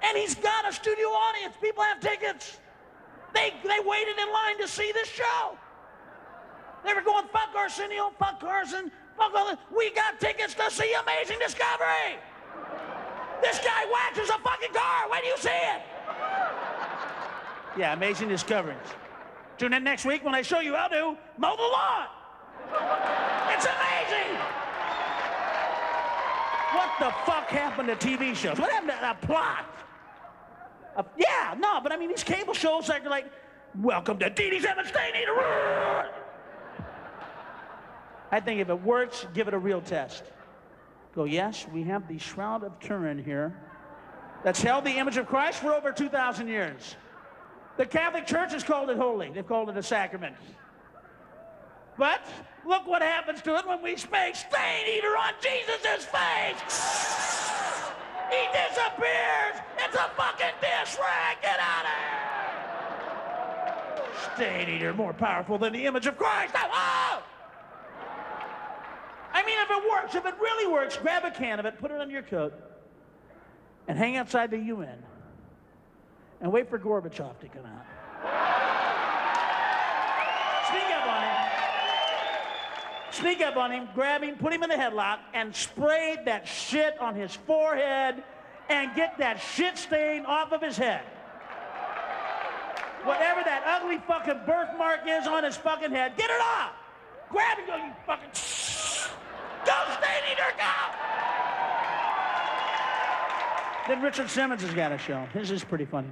And he's got a studio audience. People have tickets. They waited in line to see this show. They were going, fuck Arsenio, fuck Carson, fuck all this. We got tickets to see Amazing Discovery. This guy waxes a fucking car. When do you see it? Yeah, Amazing Discoveries. Tune in next week when I show you how to mow the lawn. It's amazing. What the fuck happened to TV shows? What happened to the plot? Yeah, no, but I mean, these cable shows are like, welcome to Dee Dee's Evan Stay Eater. I think if it works, give it a real test. Go, yes, we have the Shroud of Turin here that's held the image of Christ for over 2,000 years. The Catholic Church has called it holy. They've called it a sacrament. But look what happens to it when we spray Stain Eater on Jesus' face. He disappears. It's a fucking dish rag. Get out of here. Stain Eater, more powerful than the image of Christ. Oh! I mean, if it works, if it really works, grab a can of it, put it under your coat, and hang outside the UN, and wait for Gorbachev to come out. Sneak up on him, grab him, put him in the headlock, and spray that shit on his forehead and get that shit stain off of his head. Whatever that ugly fucking birthmark is on his fucking head, get it off! Grab him, go, you fucking... Go, Stain Eater, go! Then Richard Simmons has got a show. His is pretty funny.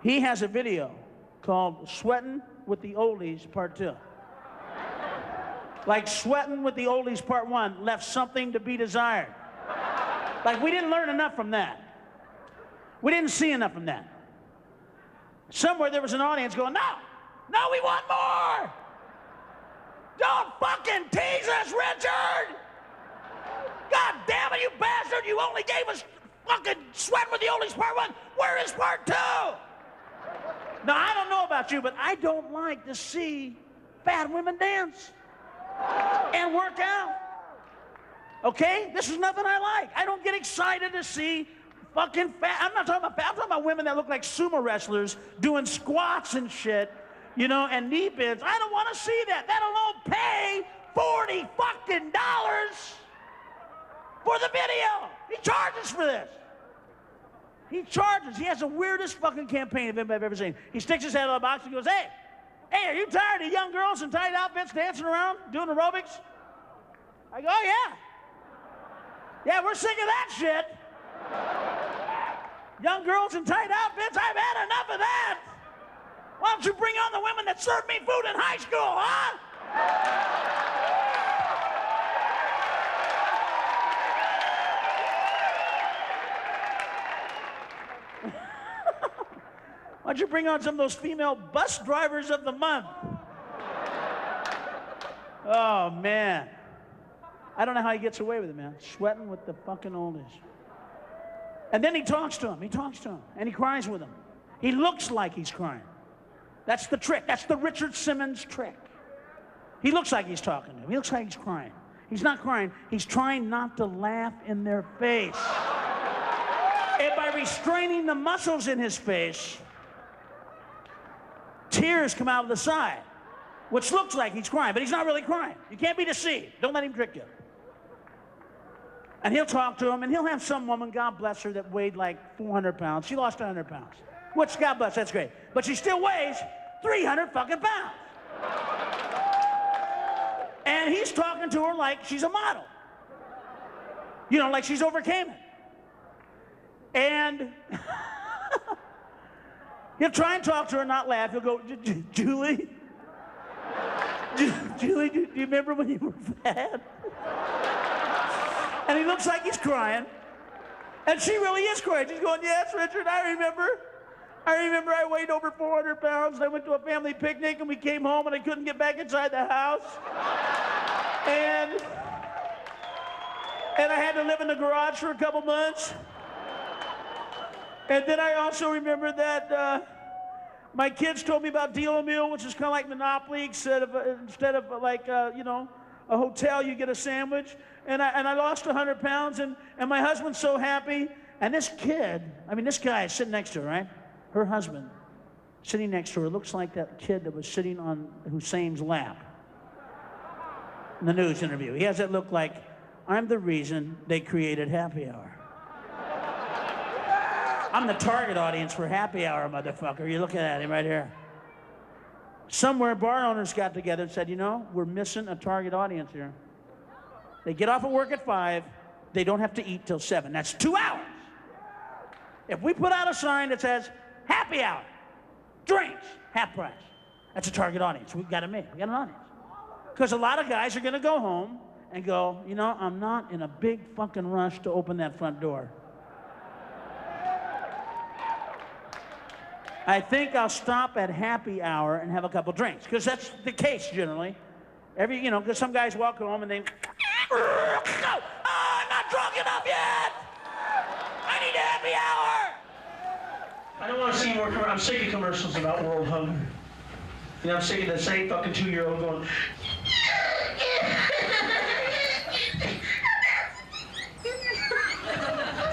He has a video called Sweatin' with the Oldies Part 2. Like Sweatin' with the Oldies Part 1 left something to be desired. Like we didn't learn enough from that. We didn't see enough from that. Somewhere there was an audience going, no, we want more! Don't fucking tease us, Richard! God damn it, you bastard! You only gave us fucking Sweatin' with the Oldies Part 1. Where is Part 2? Now, I don't know about you, but I don't like to see fat women dance and work out. Okay? This is nothing I like. I don't get excited to see fucking fat. I'm not talking about fat. I'm talking about women that look like sumo wrestlers doing squats and shit, you know, and knee bends. I don't want to see that. That alone pay $40 fucking for the video. He charges for this. He charges. He has the weirdest fucking campaign of anybody I've ever seen. He sticks his head out of the box and goes, hey, are you tired of young girls in tight outfits dancing around, doing aerobics? I go, oh, yeah. Yeah, we're sick of that shit. Young girls in tight outfits, I've had enough of that. Why don't you bring on the women that served me food in high school, huh? Why don't you bring on some of those female bus drivers of the month? Oh, man. I don't know how he gets away with it, man. Sweating with the fucking oldies. And then he talks to him. And he cries with him. He looks like he's crying. That's the trick. That's the Richard Simmons trick. He looks like he's talking to him. He looks like he's crying. He's not crying. He's trying not to laugh in their face. And by restraining the muscles in his face, tears come out of the side, which looks like he's crying, but he's not really crying. You can't be deceived. Don't let him trick you. And he'll talk to him, and he'll have some woman, God bless her, that weighed like 400 pounds. She lost 100 pounds, which, God bless, that's great. But she still weighs 300 fucking pounds. And he's talking to her like she's a model. You know, like she's overcame it. And he'll try and talk to her and not laugh. He'll go, Julie? Julie, do you remember when you were fat? And he looks like he's crying. And she really is crying. She's going, yes, Richard, I remember. I remember I weighed over 400 pounds, and I went to a family picnic, and we came home, and I couldn't get back inside the house. And I had to live in the garage for a couple months. And then I also remember that my kids told me about Deal a Meal, which is kind of like Monopoly, instead of like, you know, a hotel, you get a sandwich. And I lost 100 pounds, and my husband's so happy. And this kid, I mean, this guy is sitting next to her, right? Her husband, sitting next to her, looks like that kid that was sitting on Hussein's lap in the news interview. He has that look like, I'm the reason they created Happy Hour. I'm the target audience for Happy Hour, motherfucker. You're looking at him right here. Somewhere bar owners got together and said, you know, we're missing a target audience here. They get off of work at 5, they don't have to eat till 7. That's 2 hours. If we put out a sign that says, Happy Hour, drinks, half price, that's a target audience. We've got it made. We got an audience. Because a lot of guys are going to go home and go, you know, I'm not in a big fucking rush to open that front door. I think I'll stop at Happy Hour and have a couple drinks, because that's the case generally. You know, because some guys walk home and they, oh, I'm not drunk enough yet. I need a Happy Hour. I don't want to see more. I'm sick of commercials about world hunger. You know, I'm sick of the same fucking 2-year-old going.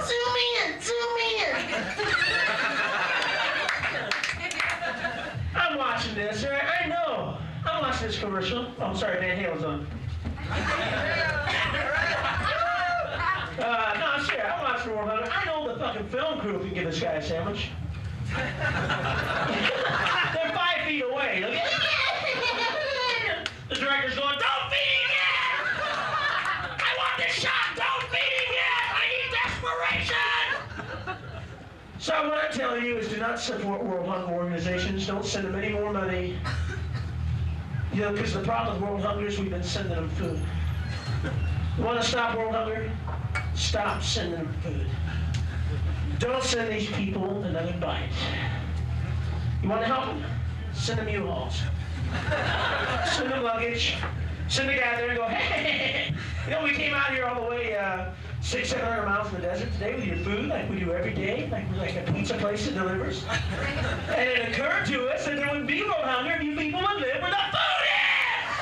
Zoom in. I'm watching this, right? I know. I'm watching this commercial. Oh, I'm sorry, Van Halen's on. No, I'm serious. I'm watching World Hunger. I know the fucking film crew can give this guy a sandwich. They're 5 feet away. The director's going, don't feed him yet! I want this shot! Don't feed him yet! I need desperation! So what I'm telling you is do not support World Hunger organizations. Don't send them any more money. You know, because the problem with World Hunger is we've been sending them food. You want to stop World Hunger? Stop sending them food. Don't send these people another bite. You want to help them? Send them U-Hauls. Send them luggage. Send the guy there and go, hey, you know, we came out here all the way 600-700 miles from the desert today with your food, like we do every day, like we're like a pizza place that delivers. And it occurred to us that there wouldn't be World Hunger if you people would live where the food is!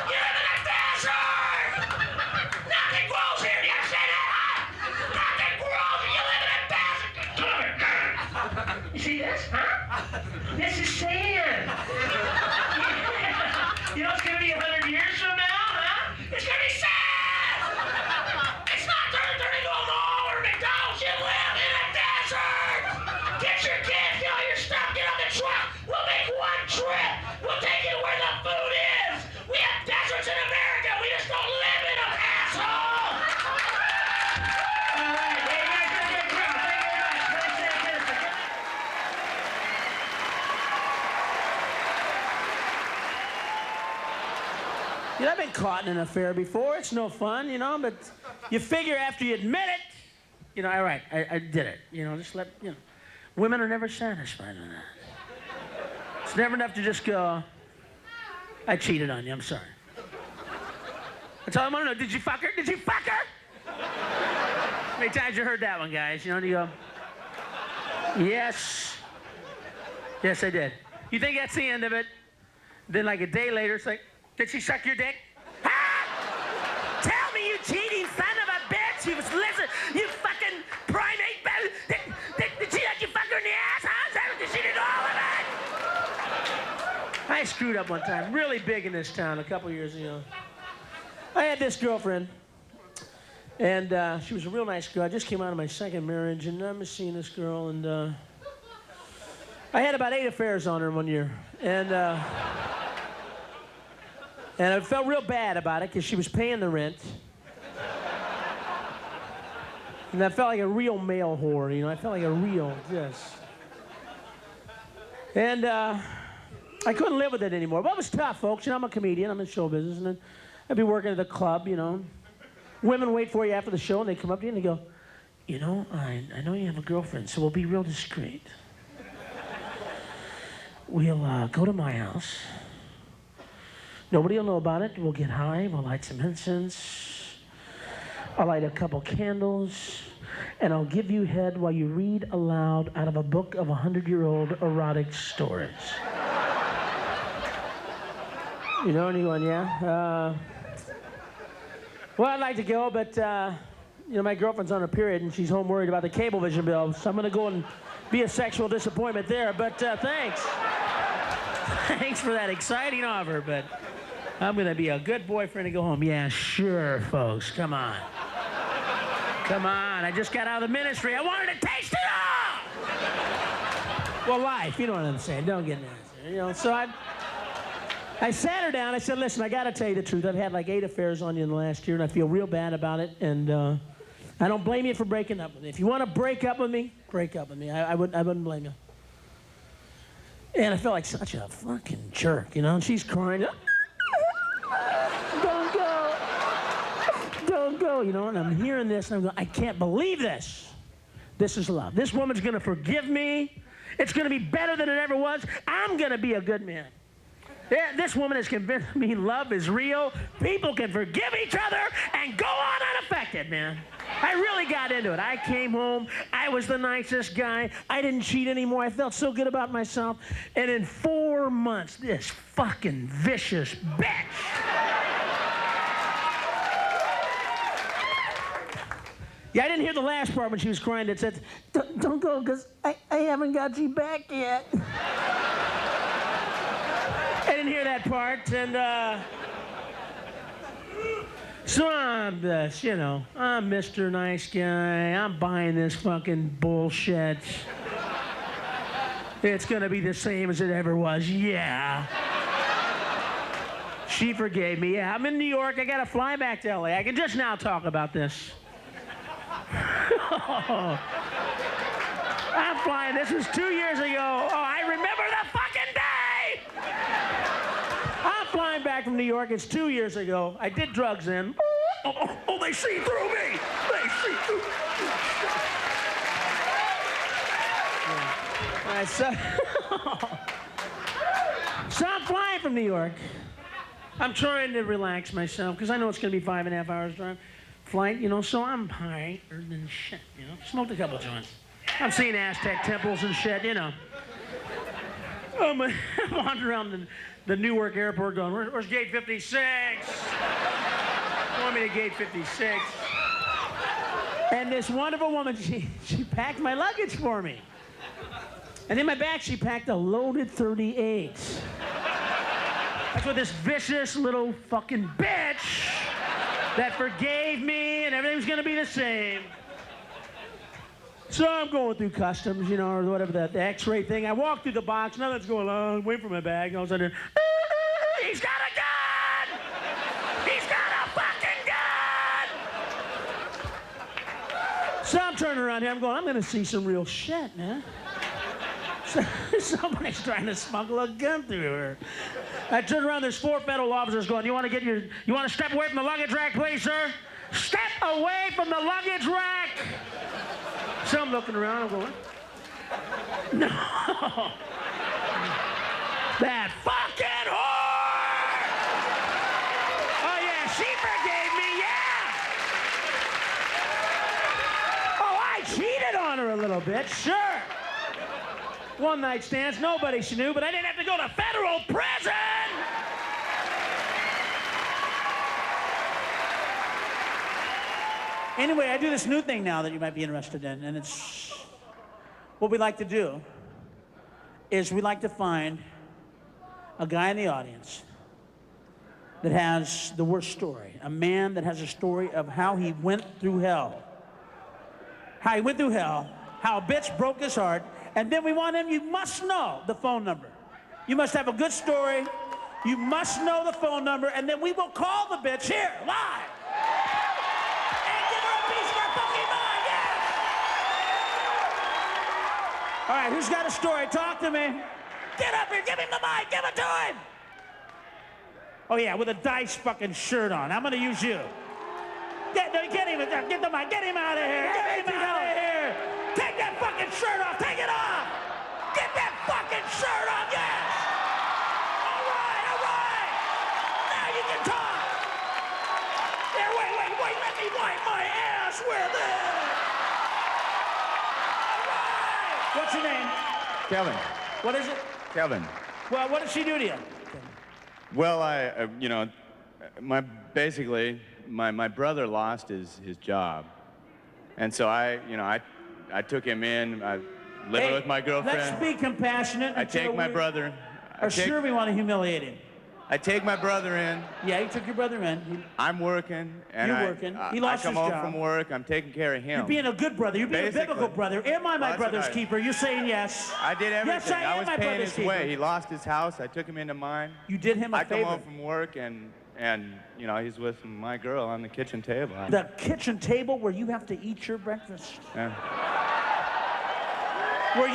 You live in a desert! Nothing grows here, do you understand that, huh? Nothing grows, you live in a desert! You see this, huh? This is sand! You know it's gonna be 100 years from now, huh? It's gonna be sand! It's not turning into a mall or McDonald's, you live in a desert! Get your kids, get all your stuff, get on the truck! We'll make one trip! We'll take you where the food is! We have deserts in America, we just don't live in them, asshole! All right, hey guys, that's a good crowd. Thank you very much. You know, I've been caught in an affair before. It's no fun, you know, but you figure after you admit it, you know, all right, I did it. You know, just let, you know, women are never satisfied with that. It's never enough to just go, I cheated on you, I'm sorry. That's all I want to know. Did you fuck her? Did you fuck her? How many times you heard that one, guys? You know, and you go, yes. Yes, I did. You think that's the end of it? Then like a day later, it's like, did she suck your dick? Ha! Tell me, you cheating son of a bitch! You was listen, you fucking primate! Did she let you fuck her in the ass, huh? Is that what she did all of it? I screwed up one time, really big in this town a couple years ago. I had this girlfriend, and she was a real nice girl. I just came out of my second marriage, and I'm seeing this girl, and I had about 8 affairs on her in 1 year, and I felt real bad about it because she was paying the rent. And I felt like a real male whore, you know. I felt like a real, yes. And I couldn't live with it anymore. But it was tough, folks. You know, I'm a comedian. I'm in show business. And then I'd be working at the club, you know. Women wait for you after the show, and they come up to you and they go, you know, I know you have a girlfriend, so we'll be real discreet. we'll go to my house. Nobody will know about it. We'll get high. We'll light some incense. I'll light a couple candles. And I'll give you head while you read aloud out of a book of 100-year-old erotic stories. You know anyone, yeah? Well, I'd like to go, but, my girlfriend's on her period, and she's home worried about the Cablevision bill, so I'm going to go and be a sexual disappointment there, but thanks. Thanks for that exciting offer, but I'm going to be a good boyfriend and go home. Yeah, sure, folks, come on. Come on, I just got out of the ministry. I wanted to taste it all! Well, life, you know what I'm saying. Don't get nasty. So I sat her down. I said, listen, I got to tell you the truth. I've had like 8 affairs on you in the last year, and I feel real bad about it, and I don't blame you for breaking up with me. If you want to break up with me, break up with me. I wouldn't blame you. And I felt like such a fucking jerk, and she's crying. Don't go, and I'm hearing this, and I'm going, I can't believe this. This is love. This woman's going to forgive me. It's going to be better than it ever was. I'm going to be a good man. Yeah, this woman has convinced me love is real. People can forgive each other and go on unaffected, man. I really got into it. I came home. I was the nicest guy. I didn't cheat anymore. I felt so good about myself. And in 4 months, this fucking vicious bitch. Yeah, I didn't hear the last part when she was crying that said, don't go, because I haven't got you back yet. I didn't hear that part, and so I'm Mr. Nice Guy. I'm buying this fucking bullshit. It's gonna be the same as it ever was, yeah. She forgave me, yeah. I'm in New York, I gotta fly back to LA. I can just now talk about this. I'm flying. This was 2 years ago. Oh, I remember the fucking day. I'm flying back from New York. It's 2 years ago. I did drugs then. Oh, they see through me. They see through me. Yeah. All right, so I'm flying from New York. I'm trying to relax myself because I know it's going to be 5.5 hours drive. Flight, so I'm higher than shit, Smoked a couple joints. I'm seeing Aztec temples and shit, I'm wandering around the Newark airport going, where's gate 56? Want me to gate 56? And this wonderful woman, she packed my luggage for me. And in my bag, she packed a loaded .38. That's what this vicious little fucking bitch that forgave me and everything's gonna be the same. So I'm going through customs, or whatever the X-ray thing. I walk through the box, nothing's going on, wait for my bag, and all of a sudden, he's got a gun! He's got a fucking gun! So I'm turning around here, I'm going, I'm gonna see some real shit, man. Somebody's trying to smuggle a gun through her. I turn around, there's 4 federal officers going, you want to step away from the luggage rack, please, sir? Step away from the luggage rack! So I'm looking around, I'm going, no. That fucking whore! Oh, yeah, she forgave me, yeah! Oh, I cheated on her a little bit, sure. One night stands, nobody knew, but I didn't have to go to federal prison! Anyway, I do this new thing now that you might be interested in, and it's what we like to do is we like to find a guy in the audience that has the worst story, a man that has a story of how he went through hell. How he went through hell, how a bitch broke his heart, and then we want him, you must know the phone number. You must have a good story, you must know the phone number, and then we will call the bitch here, live. And give her a piece of her fucking mind, yes! All right, who's got a story? Talk to me. Get up here, give him the mic, give it to him! Oh yeah, with a Dice fucking shirt on. I'm gonna use you. Get the mic, get him out of here, Take that fucking shirt off, take it off! Get that fucking fucking shirt off, yes! All right. Now you can talk. Here, wait, let me wipe my ass with it. All right. What's your name? Kevin. What is it? Kevin. Well, what did she do to you? Well, basically, my brother lost his job, and so I took him in. I living with my girlfriend. Let's be compassionate. I take my brother. Sure, we want to humiliate him. I take my brother in. Yeah, you took your brother in. I'm working, and You're working. He lost I his come home job. from work. I'm taking care of him. You're being a good brother. You're being Basically. a biblical brother. Am I my That's brother's what I- keeper? You're saying yes. I did everything. Yes, I am was my paying brother's his keeper. way. He lost his house. I took him into mine. You did him a I favor. come home from work, and he's with my girl on the kitchen table. The kitchen table where you have to eat your breakfast. Yeah. Where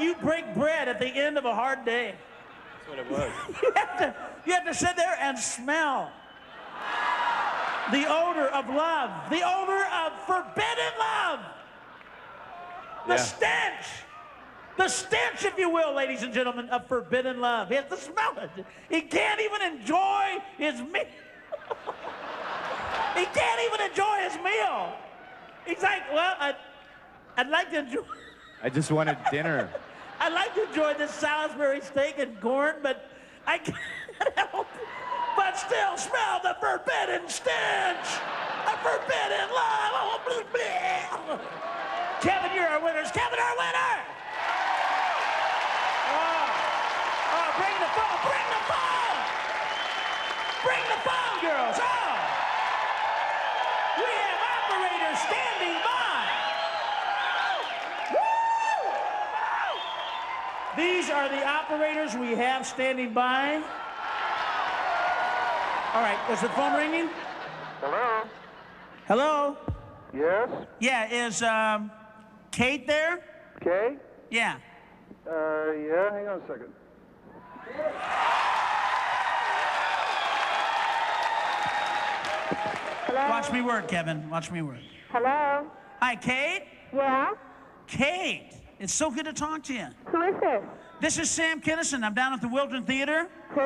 you break bread at the end of a hard day. That's what it was. You have to sit there and smell the odor of love, the odor of forbidden love, the stench, if you will, ladies and gentlemen, of forbidden love. He has to smell it. He can't even enjoy his meal. He can't even enjoy his meal. He's like, well, I'd like to enjoy. I just wanted dinner. I'd like to enjoy this Salisbury steak and corn, but I can't help but still smell the forbidden stench of forbidden love. Oh, blah, blah. Kevin, you're our winners. Kevin, our winner! Oh, bring the phone, bring the phone! Bring the phone, girls, oh! We have operators standing by. These are the operators we have standing by. All right, is the phone ringing? Hello? Hello? Yes? Yeah, is Kate there? Kay? Yeah. Yeah, hang on a second. Hello? Watch me work, Kevin. Watch me work. Hello? Hi, Kate? Yeah? Kate, it's so good to talk to you. Who is this? This is Sam Kinison. I'm down at the Wilton Theater. Who?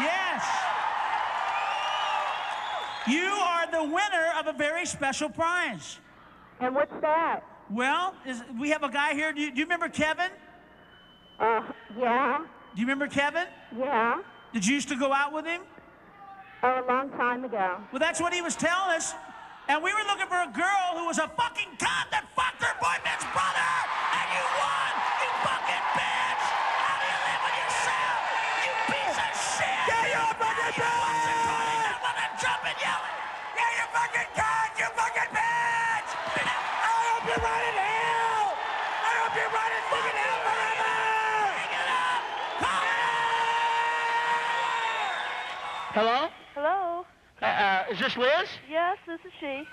Yes. You are the winner of a very special prize. And what's that? Well, we have a guy here. Do you remember Kevin? Yeah? Do you remember Kevin? Yeah? Did you used to go out with him? Oh, a long time ago. Well, that's what he was telling us. And we were looking for a girl who was a fucking cunt that fucked her boyfriend's brother. And you won, you fucking bitch. How do you live with yourself? You piece of shit. Yeah, you're a fucking bitch. That wasn't jumping, yelling. Yeah, you fucking cunt, you fucking bitch. I hope you're right in hell. I hope you're right in fucking hell forever. Hang it up. Call it. Hello? Hello? Is this Liz? Yes, this is she.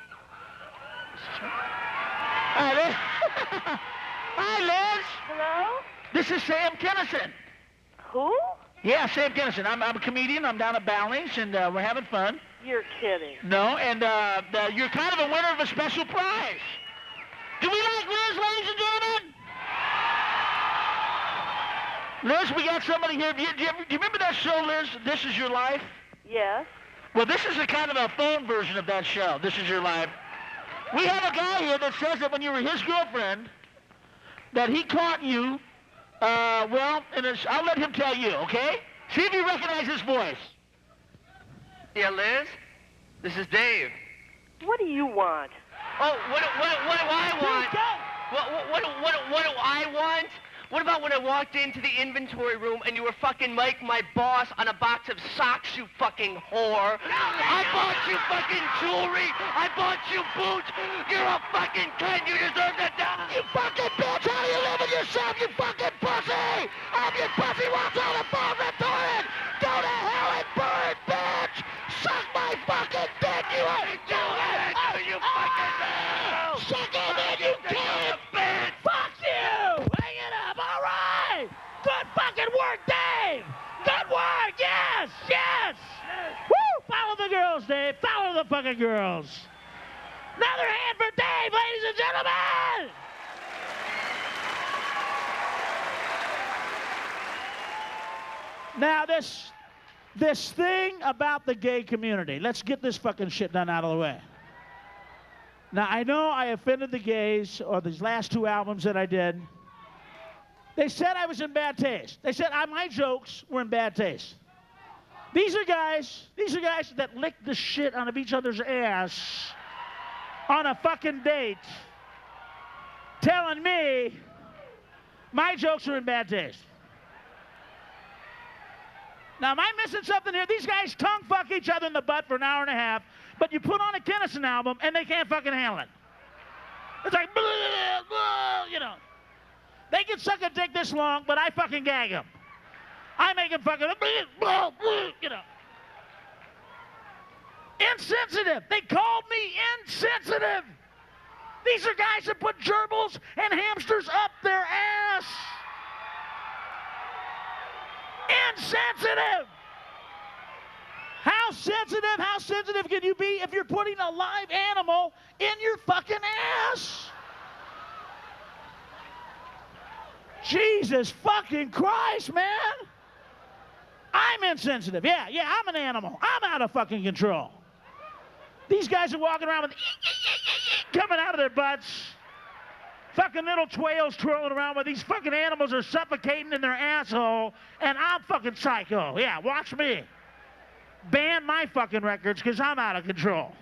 Hi, Liz. Hi, Liz. Hello? This is Sam Kinison. Who? Yeah, Sam Kinison. I'm a comedian. I'm down at Bally's, and we're having fun. You're kidding. No, and you're kind of a winner of a special prize. Do we like Liz, ladies and gentlemen? Liz, we got somebody here. Do you remember that show, Liz, This Is Your Life? Yes? Well, this is a kind of a phone version of that show, This Is Your Life. We have a guy here that says that when you were his girlfriend, that he caught you, I'll let him tell you, okay? See if you recognize his voice. Yeah, Liz? This is Dave. What do you want? Oh, what do I want? What do I want? What about when I walked into the inventory room and you were fucking Mike, my boss, on a box of socks, you fucking whore? I bought you fucking jewelry. I bought you boots. You're a fucking cunt. You deserve to die. You fucking bitch! How do you live with yourself, you fucking pussy? I'm your pussy wants all the balls and toilet! Go to hell and burn, bitch! Suck my fucking dick, you do it! Oh, you fucking know. Suck it, man, you can't! bitch. Fuck you! Hang it up, all right! Good fucking work, Dave! Good work, yes, yes! Woo! Follow the girls, Dave, follow the fucking girls! Another hand for Dave, ladies and gentlemen! Now, this thing about the gay community, let's get this fucking shit done out of the way. Now, I know I offended the gays, or these last 2 albums that I did. They said I was in bad taste. They said my jokes were in bad taste. These are guys that lick the shit out of each other's ass on a fucking date, telling me my jokes are in bad taste. Now, am I missing something here? These guys tongue fuck each other in the butt for an hour and a half, but you put on a Kinison album and they can't fucking handle it. It's like, blah, blah, you know. They can suck a dick this long, but I fucking gag them. I make them fucking, blah, blah, you know. Insensitive. They called me insensitive. These are guys that put gerbils and hamsters up their ass. Insensitive. How sensitive can you be if you're putting a live animal in your fucking ass? Jesus fucking Christ, man. I'm insensitive. Yeah, I'm an animal. I'm out of fucking control. These guys are walking around with coming out of their butts. Fucking little twirls twirling around where these fucking animals are suffocating in their asshole, and I'm fucking psycho. Yeah, watch me. Ban my fucking records because I'm out of control.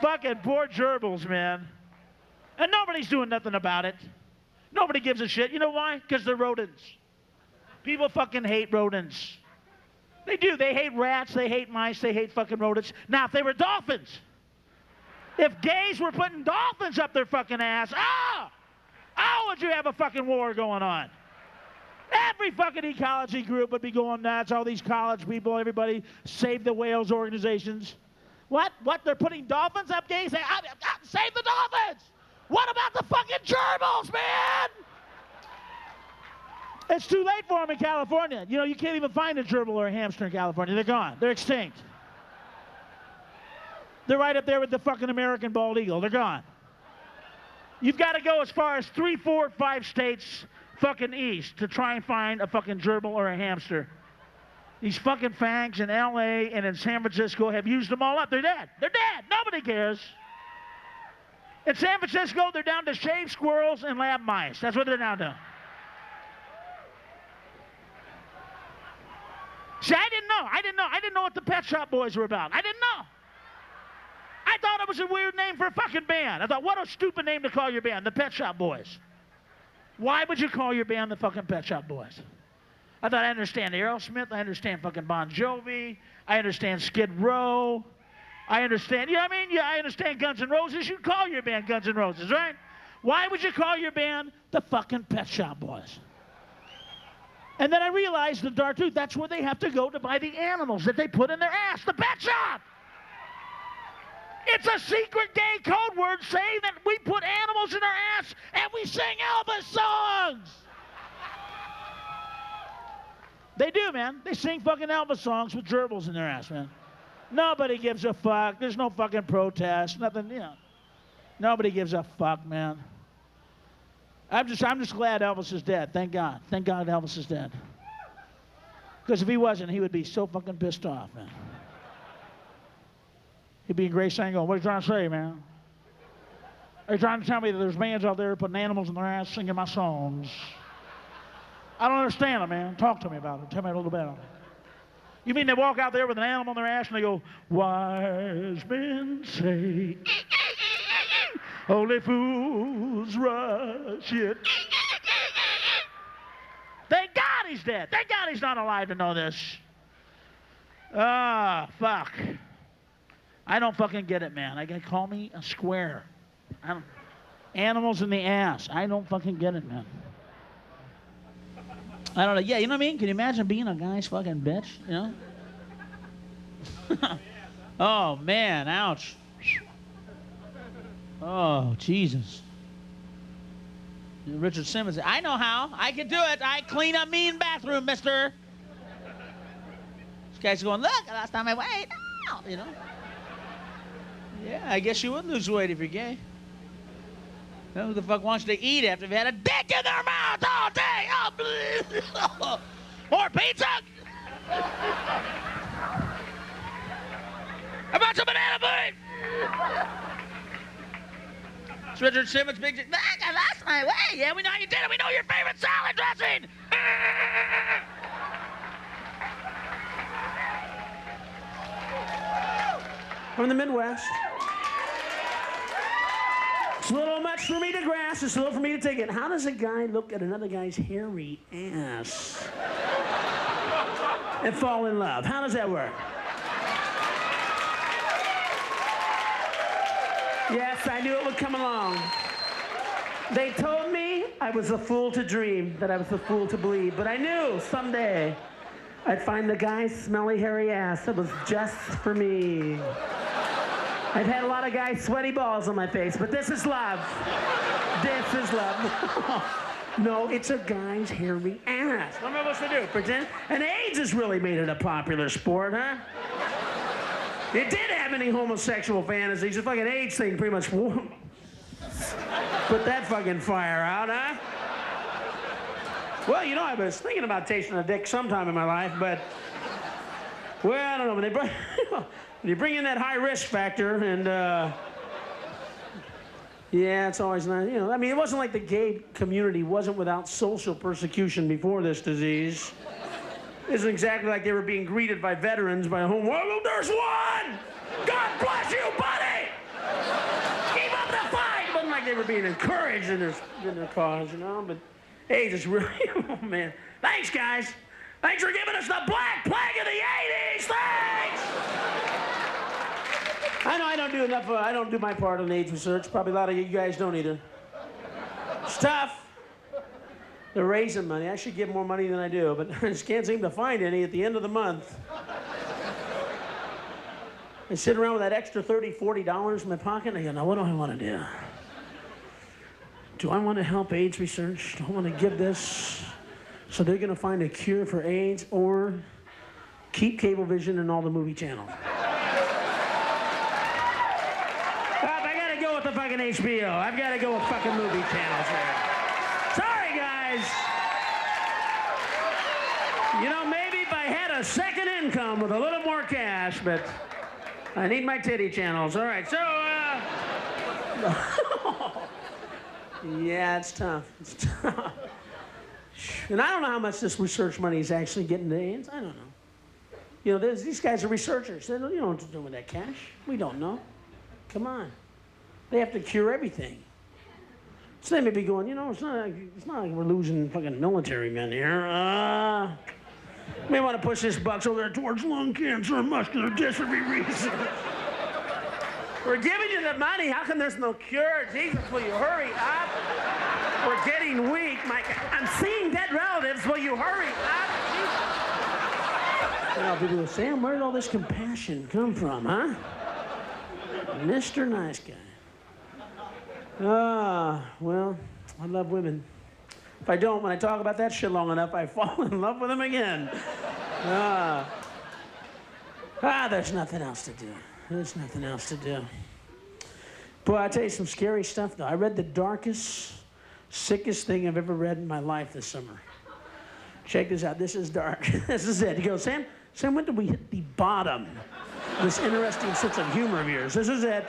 Fucking poor gerbils, man. And nobody's doing nothing about it. Nobody gives a shit. You know why? Because they're rodents. People fucking hate rodents. They do. They hate rats. They hate mice. They hate fucking rodents. Now, if they were dolphins, if gays were putting dolphins up their fucking ass, would you have a fucking war going on? Every fucking ecology group would be going nuts. All these college people, everybody, Save the Whales organizations. What? They're putting dolphins up, gays? Save the dolphins! What about the fucking gerbils, man? It's too late for them in California. You know, you can't even find a gerbil or a hamster in California. They're gone. They're extinct. They're right up there with the fucking American bald eagle. They're gone. You've got to go as far as 3, 4, 5 states fucking east to try and find a fucking gerbil or a hamster. These fucking fangs in L.A. and in San Francisco have used them all up. They're dead. They're dead. Nobody cares. In San Francisco, they're down to shaved squirrels and lab mice. That's what they're down to. See, I didn't know what the Pet Shop Boys were about. I didn't know. I thought it was a weird name for a fucking band. I thought, what a stupid name to call your band, the Pet Shop Boys. Why would you call your band the fucking Pet Shop Boys? I thought I understand Aerosmith. I understand fucking Bon Jovi. I understand Skid Row. I understand, you know what I mean? Yeah, I understand Guns N' Roses. You'd call your band Guns N' Roses, right? Why would you call your band the fucking Pet Shop Boys? And then I realized the dark truth. That's where they have to go to buy the animals that they put in their ass, the pet shop. It's a secret gay code word saying that we put animals in our ass and we sing Elvis songs. They do, man. They sing fucking Elvis songs with gerbils in their ass, man. Nobody gives a fuck. There's no fucking protest. Nothing, you know. Nobody gives a fuck, man. I'm just glad Elvis is dead. Thank God. Thank God Elvis is dead. Because if he wasn't, he would be so fucking pissed off, man. He'd be in Grace saying, going, what are you trying to say, man? Are you trying to tell me that there's bands out there putting animals in their ass singing my songs? I don't understand it, man. Talk to me about it. Tell me a little bit. You mean they walk out there with an animal in their ass and they go, wise men say, only fools rush it. Thank God he's dead. Thank God he's not alive to know this. Fuck. I don't fucking get it, man. Call me a square. Animals in the ass. I don't fucking get it, man. I don't know. Yeah, you know what I mean? Can you imagine being a guy's fucking bitch? You know? Oh, man. Ouch. Oh, Jesus. Richard Simmons. I know how. I can do it. I clean a mean bathroom, mister. This guy's going, look, I lost all my weight. Oh, you know? Yeah, I guess you would lose weight if you're gay. Who the fuck wants to eat after they've had a dick in their mouth all day? Oh, More pizza? How about some banana pudding? It's Richard Simmons, big... I lost my way. Yeah, we know you did it. We know your favorite salad dressing. From the Midwest. It's a little much for me to grasp. It's a little for me to take it. How does a guy look at another guy's hairy ass and fall in love? How does that work? Yes, I knew it would come along. They told me I was a fool to dream, that I was a fool to believe, but I knew someday I'd find the guy's smelly, hairy ass that was just for me. I've had a lot of guys' sweaty balls on my face, but this is love. This is love. No, it's a guy's hairy ass. What am I supposed to do? Pretend? And AIDS has really made it a popular sport, huh? It did have any homosexual fantasies. The fucking AIDS thing pretty much put that fucking fire out, huh? Well, you know, I was thinking about tasting a dick sometime in my life, but, well, I don't know. When you bring in that high risk factor, and yeah, it's always nice. You know, I mean, it wasn't like the gay community wasn't without social persecution before this disease. It isn't exactly like they were being greeted by veterans by home. Well, there's one. God bless you, buddy. Keep up the fight. It wasn't like they were being encouraged in their cause, you know. But AIDS is really, oh man. Thanks, guys. Thanks for giving us the Black Plague of the 80s. Thanks. I know I don't do enough. I don't do my part on AIDS research. Probably a lot of you guys don't either. It's tough. They're raising money. I should give more money than I do, but I just can't seem to find any at the end of the month. I sit around with that extra $30, $40 in my pocket, and I go, now what do I want to do? Do I want to help AIDS research? Do I want to give this so they're going to find a cure for AIDS, or keep Cablevision and all the movie channels? I got to go with the fucking HBO. I've got to go with fucking movie channels here. Sorry, guys. You know, maybe if I had a second income with a little more cash, but I need my titty channels. All right, so, yeah, it's tough. It's tough. And I don't know how much this research money is actually getting to AIDS. I don't know. You know, these guys are researchers. They don't, you know what to do with that cash. We don't know. Come on. They have to cure everything. So they may be going, you know, it's not like we're losing fucking military men here. May want to push this bucks over there towards lung cancer and muscular dystrophy research. We're giving you the money. How come there's no cure? Jesus, will you hurry up? We're getting weak. I'm seeing dead relatives. Will you hurry up? You know, people go, Sam, where did all this compassion come from, huh? Mr. Nice Guy. Well, I love women. If I don't, when I talk about that shit long enough, I fall in love with them again. There's nothing else to do. There's nothing else to do. Boy, I tell you some scary stuff, though. I read the darkest, sickest thing I've ever read in my life this summer. Check this out. This is dark. This is it. He goes, Sam, when did we hit the bottom? This interesting sense of humor of yours. This is it.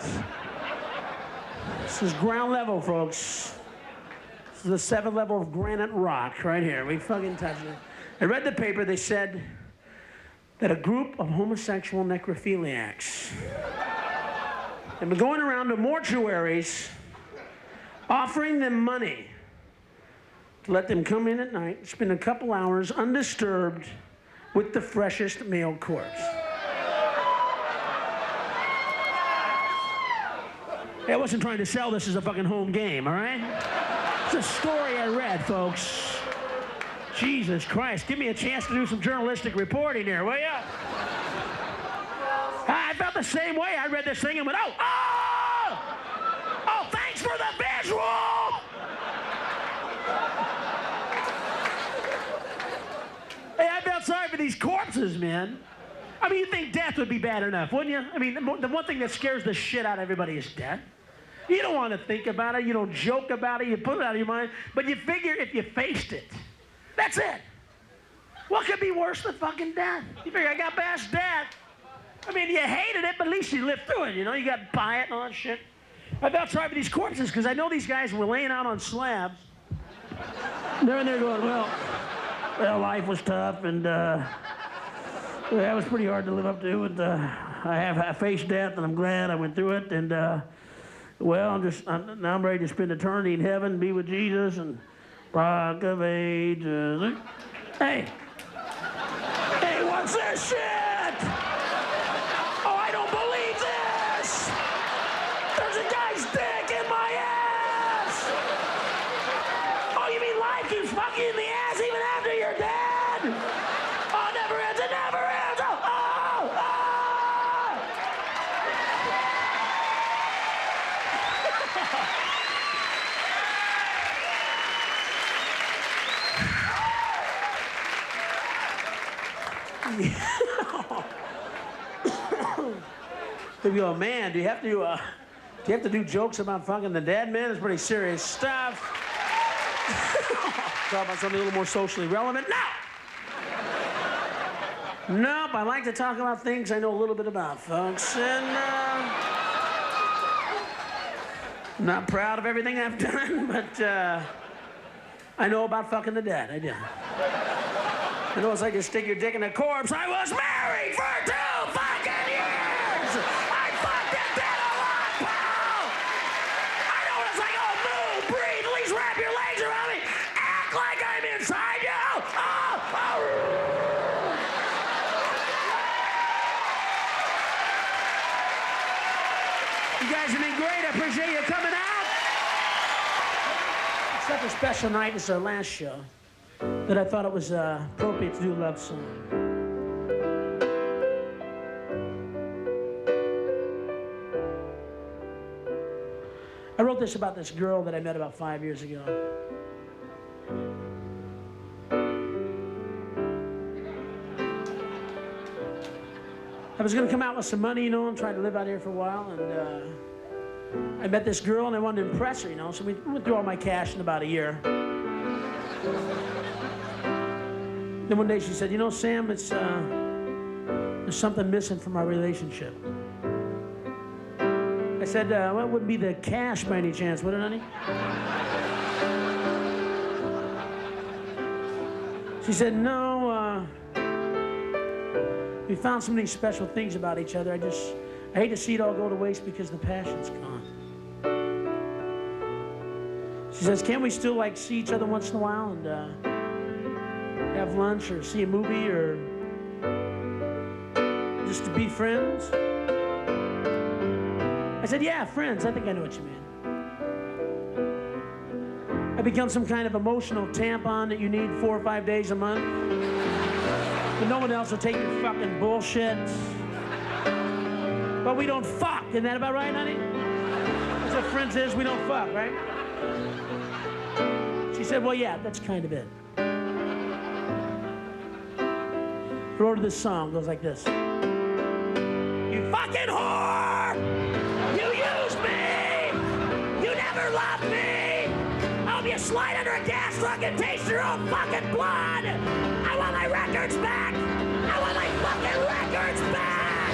This is ground level, folks. This is the 7th level of granite rock right here. We fucking touched it. I read the paper. They said that a group of homosexual necrophiliacs have been going around to mortuaries offering them money to let them come in at night, spend a couple hours undisturbed with the freshest male corpse. Hey, I wasn't trying to sell this as a fucking home game, all right? It's a story I read, folks. Jesus Christ, give me a chance to do some journalistic reporting here, will ya? I felt the same way. I read this thing and went, oh, thanks for the visual! Hey, I felt sorry for these corpses, man. I mean, you think death would be bad enough, wouldn't you? I mean, the one thing that scares the shit out of everybody is death. You don't want to think about it. You don't joke about it. You put it out of your mind. But you figure if you faced it, that's it. What could be worse than fucking death? You figure I got past death. I mean, you hated it, but at least you lived through it, you know? You got by it and all that shit. I felt sorry for these corpses because I know these guys were laying out on slabs. They're in there going, well, life was tough, and that was pretty hard to live up to. And I faced death, and I'm glad I went through it. And well, now I'm ready to spend eternity in heaven, be with Jesus, and Rock of Ages. Hey, what's this shit? Oh, I don't believe this. There's a guy's dick in my ass. Oh, you mean life keeps fucking you in the ass even after you're dead? Oh, it never ends, it never ends. Oh. If you go, man, do you have to do jokes about fucking the dead, man? It's pretty serious stuff. Talk about something a little more socially relevant? No! Nope, I like to talk about things I know a little bit about, folks. And I'm not proud of everything I've done, but I know about fucking the dead. I do. I know it's like you stick your dick in a corpse. I was married for 2 fucking years! I fucked it dead a lot, pal! I know what it's like. Oh, move, breathe, at least wrap your legs around me. Act like I'm inside you! You guys have been great. I appreciate you coming out. It's such a special night. It's our last show that I thought it was appropriate to do a love song. I wrote this about this girl that I met about 5 years ago. I was going to come out with some money, you know, and try to live out here for a while, and I met this girl, and I wanted to impress her, you know, so we went through all my cash in about a year. Then one day she said, you know, Sam, there's something missing from our relationship. I said, well, it wouldn't be the cash by any chance, would it, honey? She said, no, we found so many special things about each other. I hate to see it all go to waste because the passion's gone. She says, can't we still, like, see each other once in a while and have lunch or see a movie or just to be friends? I said, yeah, friends. I think I know what you mean. I become some kind of emotional tampon that you need 4 or 5 days a month. But no one else will take your fucking bullshit. But we don't fuck. Isn't that about right, honey? That's what friends is. We don't fuck, right? She said, well, yeah, that's kind of it. I wrote her this song. It goes like this. You fucking whore! You used me! You never loved me! I hope you slide under a gas truck and taste your own fucking blood! I want my records back! I want my fucking records back!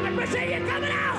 I appreciate you coming out!